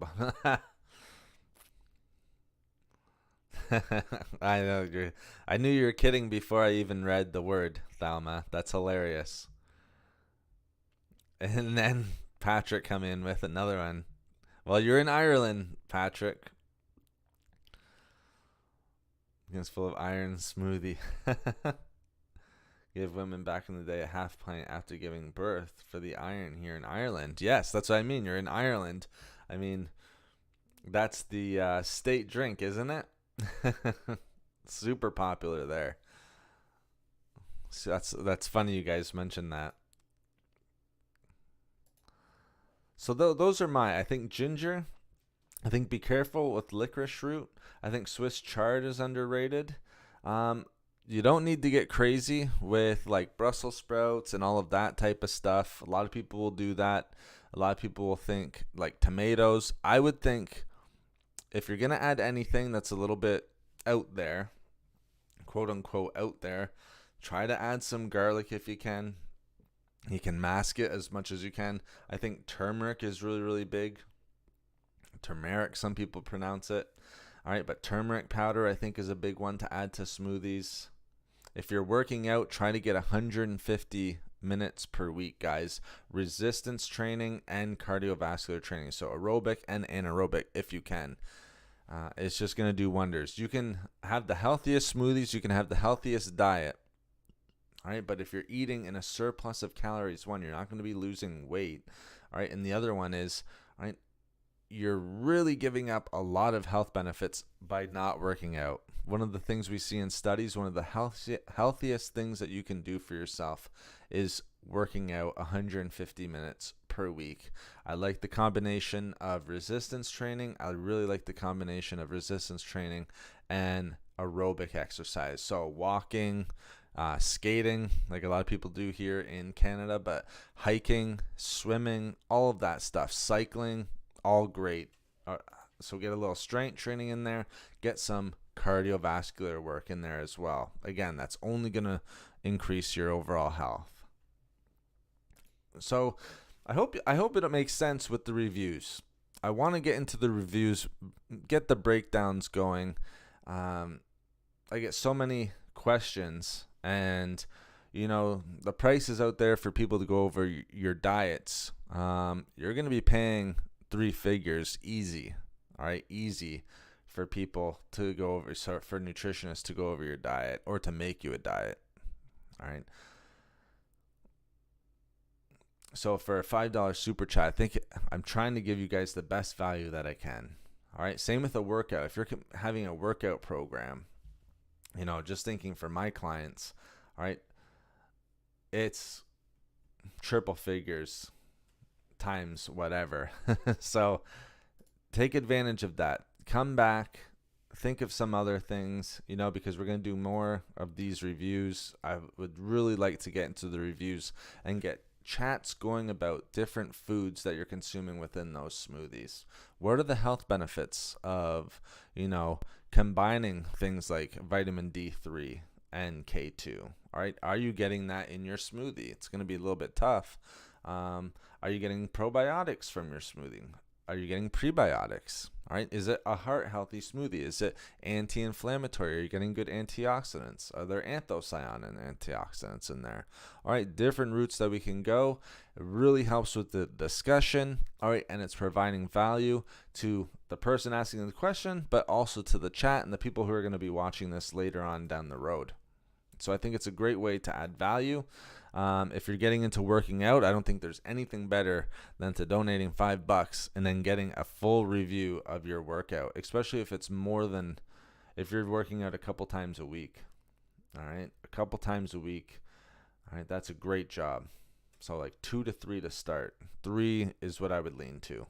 I knew you were kidding before I even read the word, Thalma. That's hilarious. And then Patrick come in with another one. Well, you're in Ireland, Patrick. It's full of iron smoothie. Give women back in the day a half pint after giving birth for the iron here in Ireland. Yes, that's what I mean. You're in Ireland. I mean, that's the state drink, isn't it? Super popular there. So that's funny you guys mentioned that. So those are I think ginger. I think be careful with licorice root. I think Swiss chard is underrated. You don't need to get crazy with like Brussels sprouts and all of that type of stuff. A lot of people will do that. A lot of people will think like tomatoes. I would think if you're going to add anything that's a little bit out there, quote unquote out there, try to add some garlic if you can. You can mask it as much as you can. I think turmeric is really, really big. Turmeric, some people pronounce it. All right, but turmeric powder I think is a big one to add to smoothies. If you're working out, try to get 150 minutes per week, guys. Resistance training and cardiovascular training. So aerobic and anaerobic if you can. It's just going to do wonders. You can have the healthiest smoothies. You can have the healthiest diet. All right, but if you're eating in a surplus of calories, one, you're not going to be losing weight. All right, and the other one is, all right, you're really giving up a lot of health benefits by not working out. One of the things we see in studies, one of the healthiest things that you can do for yourself is working out 150 minutes per week. I like the combination of resistance training. I really like the combination of resistance training and aerobic exercise. So walking, skating, like a lot of people do here in Canada, but hiking, swimming, all of that stuff, cycling, all great. So get a little strength training in there, get some cardiovascular work in there as well. Again, that's only going to increase your overall health. So I hope it makes sense with the reviews. I want to get into the reviews, get the breakdowns going. I get so many questions, and the price is out there for people to go over your diets. You're going to be paying 3 figures easy. All right, easy for people to go over, so for nutritionists to go over your diet or to make you a diet. All right. So for a $5 super chat, I think I'm trying to give you guys the best value that I can. All right. Same with a workout. If you're having a workout program, just thinking for my clients, all right, it's triple figures times whatever. So take advantage of that. Come back, think of some other things, because we're going to do more of these reviews. I would really like to get into the reviews and get chats going about different foods that you're consuming within those smoothies. What are the health benefits of, combining things like vitamin D3 and K2? All right. Are you getting that in your smoothie? It's going to be a little bit tough. Are you getting probiotics from your smoothie? Are you getting prebiotics? All right. Is it a heart healthy smoothie? Is it anti-inflammatory? Are you getting good antioxidants? Are there anthocyanin and antioxidants in there? All right. Different routes that we can go. It really helps with the discussion. All right. And it's providing value to the person asking the question, but also to the chat and the people who are going to be watching this later on down the road. So I think it's a great way to add value. If you're getting into working out, I don't think there's anything better than to donating $5 and then getting a full review of your workout, especially if it's if you're working out a couple times a week. All right. A couple times a week. All right. That's a great job. So like 2 to 3 to start. 3 is what I would lean to.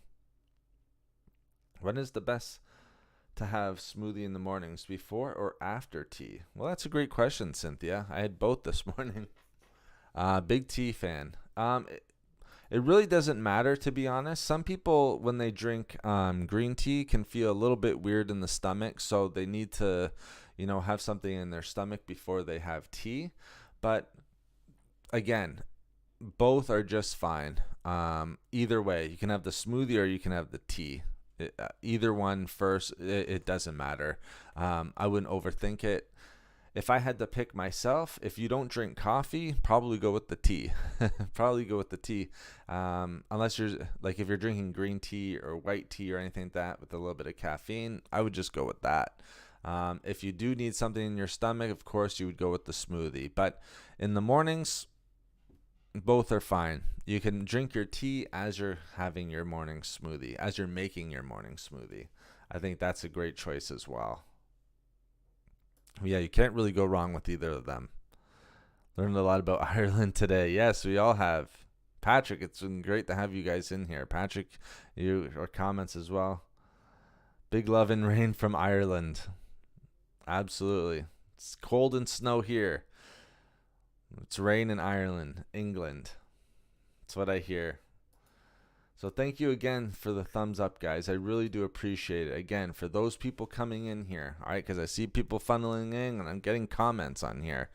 When is the best to have smoothie in the mornings, before or after tea? Well, that's a great question, Cynthia. I had both this morning. Big tea fan. It really doesn't matter, to be honest. Some people, when they drink green tea, can feel a little bit weird in the stomach, so they need to, have something in their stomach before they have tea. But again, both are just fine. Either way, you can have the smoothie or you can have the tea. Either one first, it doesn't matter. I wouldn't overthink it. If I had to pick myself, if you don't drink coffee, probably go with the tea. Probably go with the tea. Unless if you're drinking green tea or white tea or anything like that with a little bit of caffeine, I would just go with that. If you do need something in your stomach, of course, you would go with the smoothie. But in the mornings, both are fine. You can drink your tea as you're having your morning smoothie, as you're making your morning smoothie. I think that's a great choice as well. Yeah, you can't really go wrong with either of them. Learned a lot about Ireland today. Yes, we all have. Patrick, it's been great to have you guys in here. Patrick, your comments as well. Big love and rain from Ireland. Absolutely. It's cold and snow here. It's rain in Ireland, England. That's what I hear. So thank you again for the thumbs up, guys. I really do appreciate it. Again, for those people coming in here, all right, because I see people funneling in and I'm getting comments on here.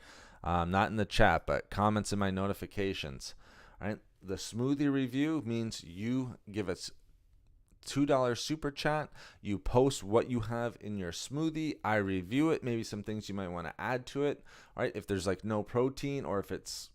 Not in the chat, but comments in my notifications. All right. The smoothie review means you give us $2 super chat. You post what you have in your smoothie. I review it. Maybe some things you might want to add to it. All right. If there's like no protein, or if it's,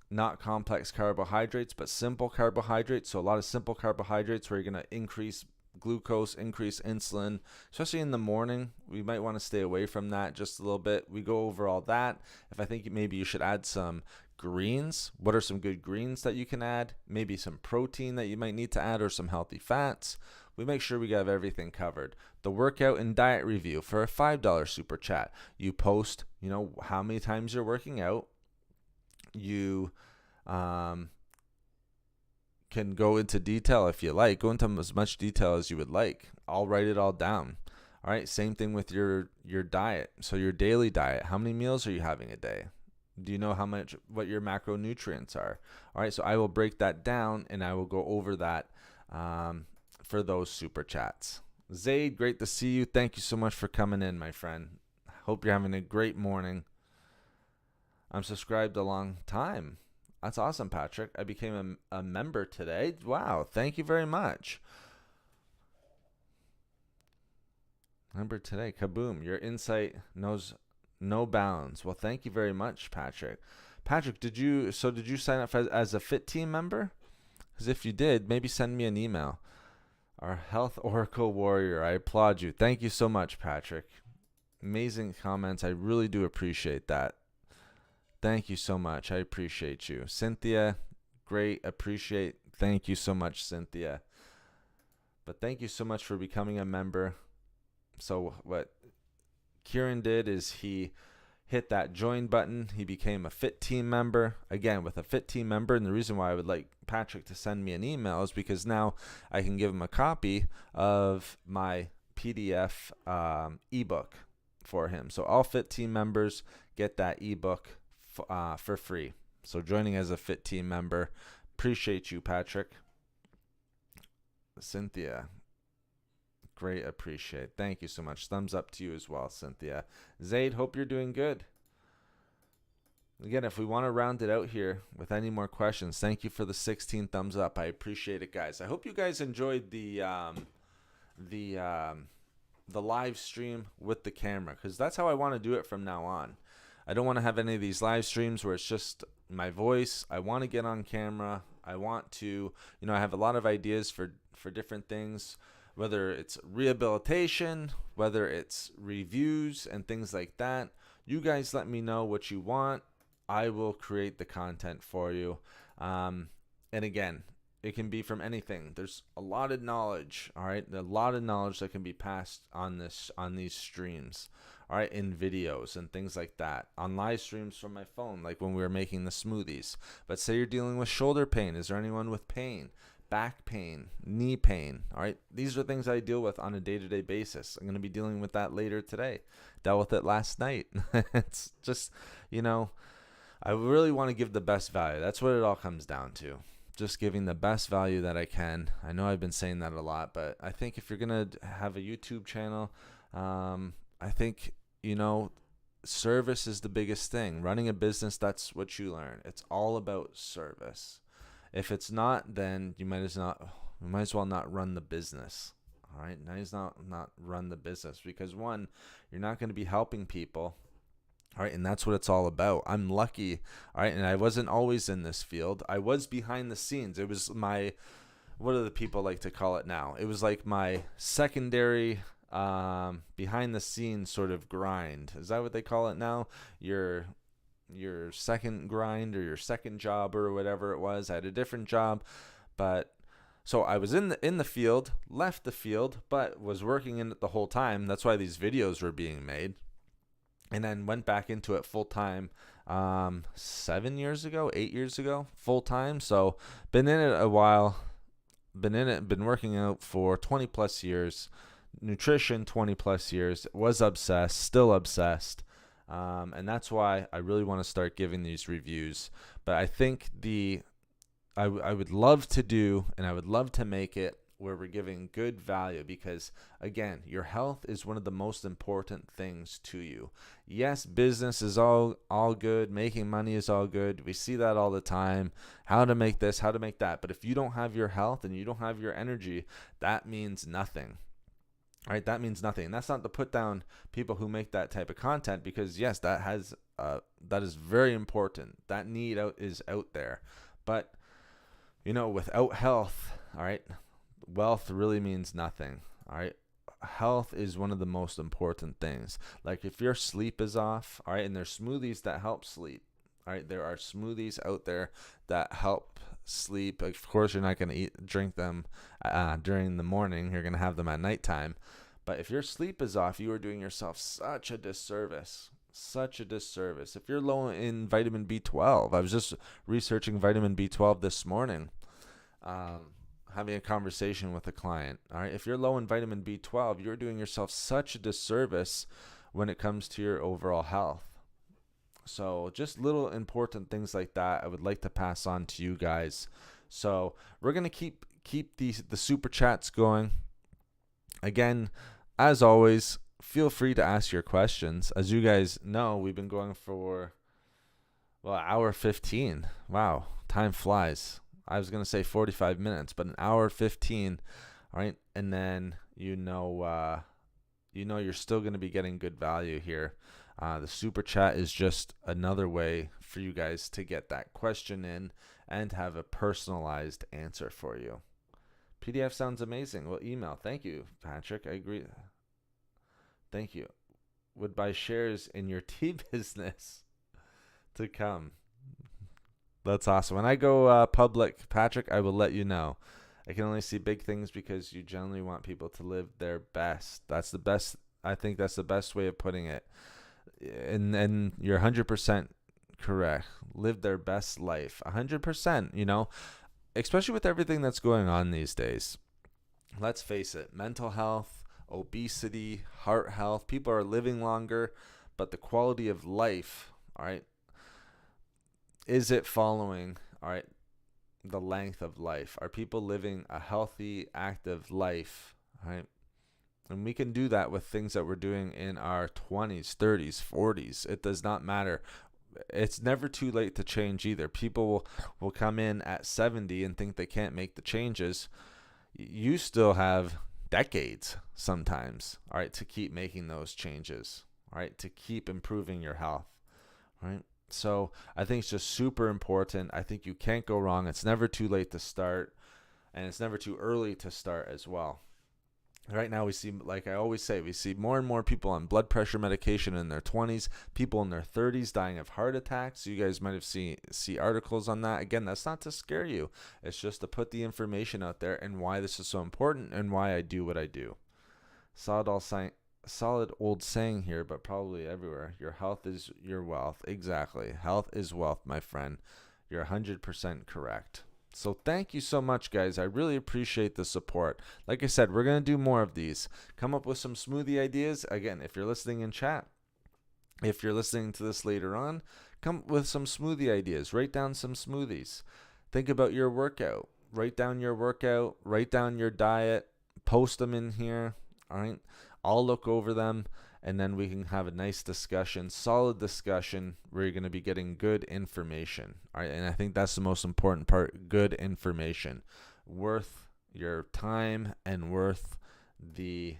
not complex carbohydrates, but simple carbohydrates. So a lot of simple carbohydrates where you're going to increase glucose, increase insulin, especially in the morning. We might want to stay away from that just a little bit. We go over all that. If I think maybe you should add some greens, what are some good greens that you can add? Maybe some protein that you might need to add, or some healthy fats. We make sure we have everything covered. The workout and diet review for a $5 super chat. You post, how many times you're working out. You can go into detail if you like. Go into as much detail as you would like. I'll write it all down. All right. Same thing with your diet. So your daily diet. How many meals are you having a day? Do you know what your macronutrients are? All right. So I will break that down and I will go over that for those super chats. Zaid, great to see you. Thank you so much for coming in, my friend. Hope you're having a great morning. I'm subscribed a long time. That's awesome, Patrick. I became a member today. Wow, thank you very much. Member today, kaboom. Your insight knows no bounds. Well, thank you very much, Patrick. Patrick, did you sign up as a Fit Team member? Because if you did, maybe send me an email. Our Health Oracle Warrior, I applaud you. Thank you so much, Patrick. Amazing comments. I really do appreciate that. Thank you so much. I appreciate you. Cynthia, great. Appreciate. Thank you so much, Cynthia. But thank you so much for becoming a member. So what Kieran did is he hit that join button. He became a Fit Team member. Again, with a Fit Team member, and the reason why I would like Patrick to send me an email is because now I can give him a copy of my PDF ebook for him. So all Fit Team members get that ebook for free. So joining as a Fit Team member. Appreciate you, Patrick. Cynthia, great, appreciate. Thank you so much. Thumbs up to you as well, Cynthia. Zaid, hope you're doing good. Again, if we want to round it out here with any more questions, thank you for the 16 thumbs up. I appreciate it, guys. I hope you guys enjoyed the live stream with the camera, because that's how I want to do it from now on. I don't want to have any of these live streams where it's just my voice. I want to get on camera. I want to, I have a lot of ideas for different things, whether it's rehabilitation, whether it's reviews and things like that. You guys let me know what you want. I will create the content for you. And again, it can be from anything. There's a lot of knowledge, all right? A lot of knowledge that can be passed on these streams, all right, in videos and things like that, on live streams from my phone, like when we were making the smoothies. But say you're dealing with shoulder pain. Is there anyone with pain? Back pain, knee pain, all right? These are things I deal with on a day-to-day basis. I'm going to be dealing with that later today. Dealt with it last night. It's just, I really want to give the best value. That's what it all comes down to. Just giving the best value that I can. I know I've been saying that a lot, but I think if you're going to have a YouTube channel, I think, service is the biggest thing. Running a business, that's what you learn. It's all about service. If it's not, then you might as well not run the business. All right, might as well not run the business, because one, you're not going to be helping people. All right, and that's what it's all about. I'm lucky, all right, and I wasn't always in this field. I was behind the scenes. It was what do the people like to call it now? It was like my secondary behind the scenes sort of grind. Is that what they call it now? Your second grind or your second job or whatever it was. I had a different job, but so I was in the field, left the field, but was working in it the whole time. That's why these videos were being made. And then went back into it full time 8 years ago, full time. So been in it a while, been working out for 20 plus years, nutrition 20 plus years, was obsessed, still obsessed. And that's why I really want to start giving these reviews. But I think I would love to do, and I would love to make it where we're giving good value, because again, your health is one of the most important things to you. Yes, business is all good, making money is all good. We see that all the time. How to make this, how to make that. But if you don't have your health and you don't have your energy, that means nothing. All right, that means nothing. And that's not to put down people who make that type of content, because yes, that is very important. That need is out there. But without health, all right, wealth really means nothing. All right, health is one of the most important things. Like if your sleep is off, all right, and there's smoothies that help sleep. All right, there are smoothies out there that help sleep. Of course, you're not going to drink them during the morning. You're going to have them at nighttime. But if your sleep is off, you are doing yourself such a disservice. Such a disservice. If you're low in vitamin B12, I was just researching vitamin B12 this morning, having a conversation with a client. All right, if you're low in vitamin B12, you're doing yourself such a disservice when it comes to your overall health. So just little important things like that I would like to pass on to you guys. So we're gonna keep the super chats going. Again, as always, feel free to ask your questions. As you guys know, we've been going for hour 15. Wow, time flies. I was gonna say 45 minutes, but an hour 15. All right, and then you're still gonna be getting good value here. The super chat is just another way for you guys to get that question in and have a personalized answer for you. PDF sounds amazing. Well, email. Thank you, Patrick. I agree. Thank you. Would buy shares in your tea business to come. That's awesome. When I go public, Patrick, I will let you know. I can only see big things because you generally want people to live their best. That's the best. I think that's the best way of putting it. And you're 100% correct. Live their best life. 100%, especially with everything that's going on these days. Let's face it, mental health, obesity, heart health, people are living longer, but the quality of life, all right, is it following, all right, the length of life? Are people living a healthy, active life, all right? And we can do that with things that we're doing in our 20s, 30s, 40s. It does not matter. It's never too late to change either. People will come in at 70 and think they can't make the changes. You still have decades sometimes, all right, to keep making those changes, all right, to keep improving your health, all right? So I think it's just super important. I think you can't go wrong. It's never too late to start, and it's never too early to start as well. Right now we see, like I always say, we see more and more people on blood pressure medication in their 20s, people in their 30s dying of heart attacks. You guys might have see articles on that. Again, that's not to scare you. It's just to put the information out there and why this is so important and why I do what I do. Solid old saying here, but probably everywhere. Your health is your wealth. Exactly. Health is wealth, my friend. You're 100% correct. So thank you so much, guys. I really appreciate the support. Like I said, we're going to do more of these. Come up with some smoothie ideas. Again, if you're listening in chat, if you're listening to this later on, come up with some smoothie ideas. Write down some smoothies. Think about your workout. Write down your workout. Write down your diet. Post them in here. All right. I'll look over them, and then we can have a nice discussion, solid discussion, where you're going to be getting good information. All right, and I think that's the most important part, good information, worth your time and worth the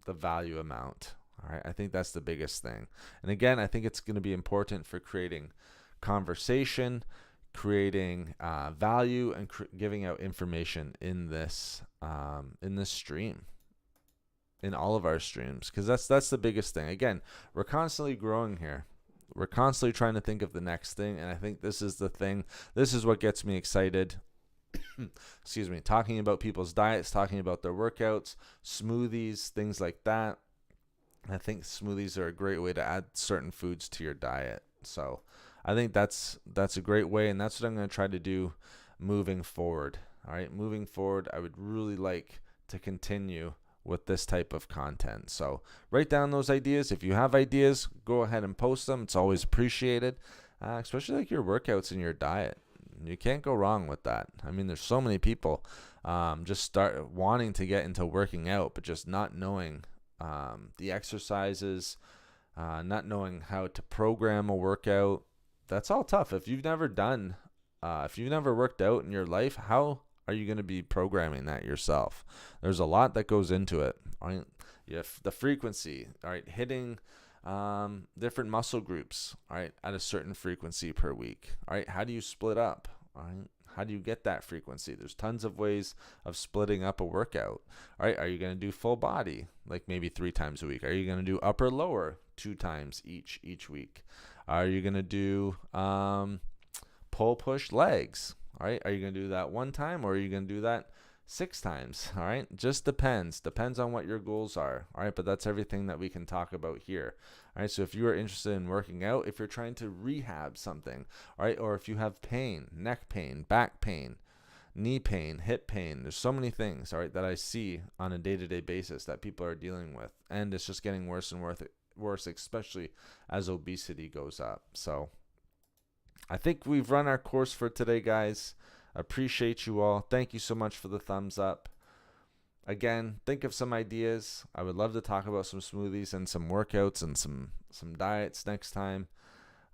value amount. All right, I think that's the biggest thing. And again, I think it's going to be important for creating conversation, creating value, and giving out information in this stream. in all of our streams, because that's the biggest thing. Again, we're constantly growing here. We're constantly trying to think of the next thing, and I think this is the thing. This is what gets me excited. Excuse me. Talking about people's diets, talking about their workouts, smoothies, things like that. I think smoothies are a great way to add certain foods to your diet. So I think that's a great way, and that's what I'm going to try to do moving forward. All right, moving forward, I would really like to continue with this type of content. So write down those ideas. If you have ideas, go ahead and post them. It's always appreciated, especially like your workouts and your diet. You can't go wrong with that. I mean, there's so many people just start wanting to get into working out, but just not knowing the exercises, not knowing how to program a workout. That's all tough. If you've never worked out in your life, how are you going to be programming that yourself? There's a lot that goes into it. All right? You have the frequency, all right, hitting different muscle groups, all right, at a certain frequency per week. All right, how do you split up? All right, how do you get that frequency? There's tons of ways of splitting up a workout. All right, are you going to do full body, like maybe 3 times a week? Are you going to do upper lower 2 times each week? Are you going to do pull push legs? All right, are you going to do that 1 time, or are you going to do that 6 times? All right, just depends on what your goals are. All right, but that's everything that we can talk about here. All right, so if you are interested in working out, if you're trying to rehab something, all right, or if you have pain, neck pain, back pain, knee pain, hip pain, there's so many things, all right, that I see on a day-to-day basis that people are dealing with, and it's just getting worse and worse, especially as obesity goes up. So I think we've run our course for today, guys. Appreciate you all. Thank you so much for the thumbs up. Again, think of some ideas. I would love to talk about some smoothies and some workouts and some diets next time.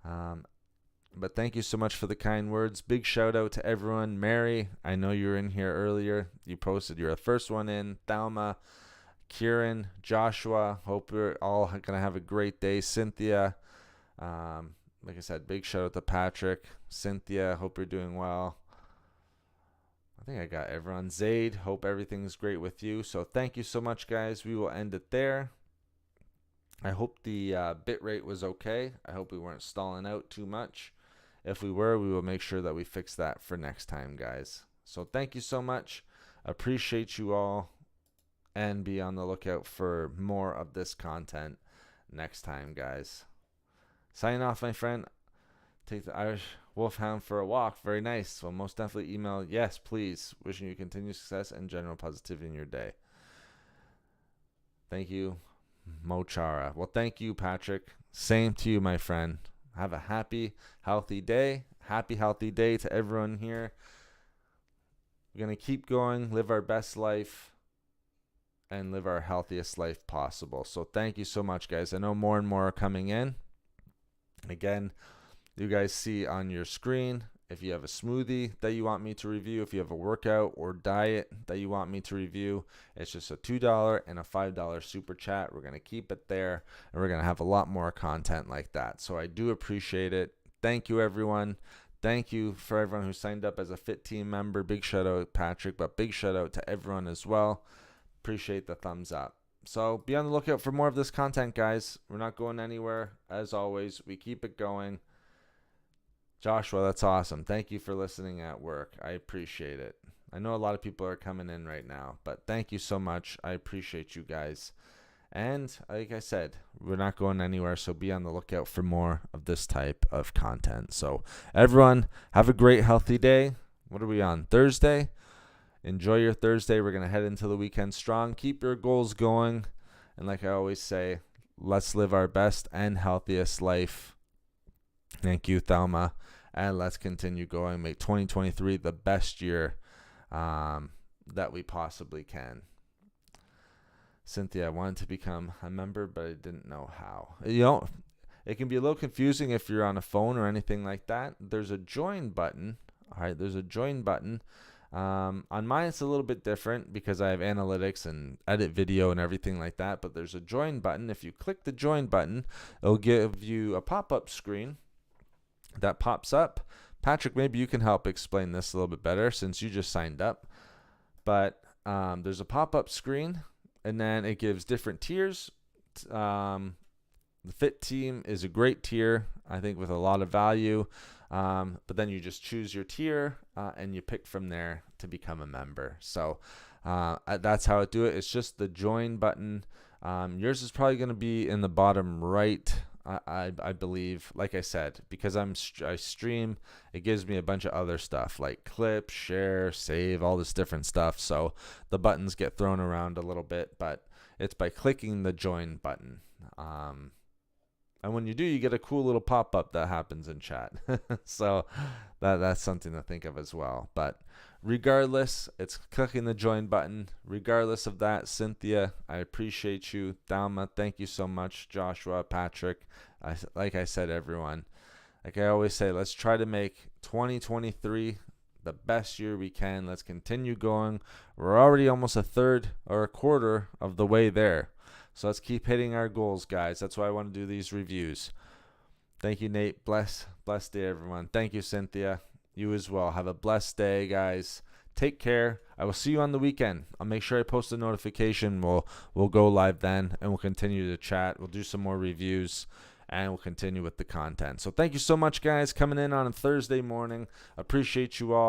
But thank you so much for the kind words. Big shout out to everyone. Mary, I know you were in here earlier. You posted. You're the first one in. Thelma, Kieran, Joshua. Hope you're all going to have a great day. Cynthia, like I said, big shout out to Patrick. Cynthia, hope you're doing well. I think I got everyone. Zaid, hope everything's great with you. So thank you so much, guys. We will end it there. I hope the bit rate was okay. I hope we weren't stalling out too much. If we were, we will make sure that we fix that for next time, guys. So thank you so much. Appreciate you all. And be on the lookout for more of this content next time, guys. Sign off, my friend. Take the Irish Wolfhound for a walk. Very nice. Well, most definitely email. Yes, please. Wishing you continued success and general positivity in your day. Thank you, Mochara. Well, thank you, Patrick. Same to you, my friend. Have a happy, healthy day. Happy, healthy day to everyone here. We're going to keep going, live our best life, and live our healthiest life possible. So thank you so much, guys. I know more and more are coming in. Again, you guys see on your screen, if you have a smoothie that you want me to review, if you have a workout or diet that you want me to review, it's just a $2 and a $5 super chat. We're going to keep it there, and we're going to have a lot more content like that. So I do appreciate it. Thank you, everyone. Thank you for everyone who signed up as a Fit Team member. Big shout out, Patrick, but big shout out to everyone as well. Appreciate the thumbs up. So be on the lookout for more of this content, guys. We're not going anywhere. As always, we keep it going. Joshua, that's awesome. Thank you for listening at work. I appreciate it. I know a lot of people are coming in right now, but thank you so much. I appreciate you guys. And like I said, we're not going anywhere, so be on the lookout for more of this type of content. So everyone, have a great, healthy day. What are we on? Thursday? Enjoy your Thursday. We're going to head into the weekend strong. Keep your goals going. And like I always say, let's live our best and healthiest life. Thank you, Thelma. And let's continue going. Make 2023 the best year that we possibly can. Cynthia, I wanted to become a member, but I didn't know how. You know, it can be a little confusing if you're on a phone or anything like that. There's a join button. All right, there's a join button. On mine, it's a little bit different because I have analytics and edit video and everything like that. But there's a join button. If you click the join button, it'll give you a pop-up screen that pops up. Patrick, maybe you can help explain this a little bit better since you just signed up. But there's a pop-up screen, and then it gives different tiers. The Fit Team is a great tier, I think, with a lot of value. But then you just choose your tier and you pick from there to become a member. So that's how I do it. It's just the join button. Yours is probably going to be in the bottom right, I believe. Like I said, because I stream, it gives me a bunch of other stuff like clip, share, save, all this different stuff. So the buttons get thrown around a little bit, but it's by clicking the join button. And when you do, you get a cool little pop-up that happens in chat. So that's something to think of as well. But regardless, it's clicking the join button. Regardless of that, Cynthia, I appreciate you. Dalma, thank you so much. Joshua, Patrick, like I said, everyone. Like I always say, let's try to make 2023 the best year we can. Let's continue going. We're already almost a third or a quarter of the way there. So let's keep hitting our goals, guys. That's why I want to do these reviews. Thank you, Nate. Blessed day, everyone. Thank you, Cynthia. You as well. Have a blessed day, guys. Take care. I will see you on the weekend. I'll make sure I post a notification. We'll go live then, and we'll continue to chat. We'll do some more reviews, and we'll continue with the content. So thank you so much, guys, coming in on a Thursday morning. Appreciate you all.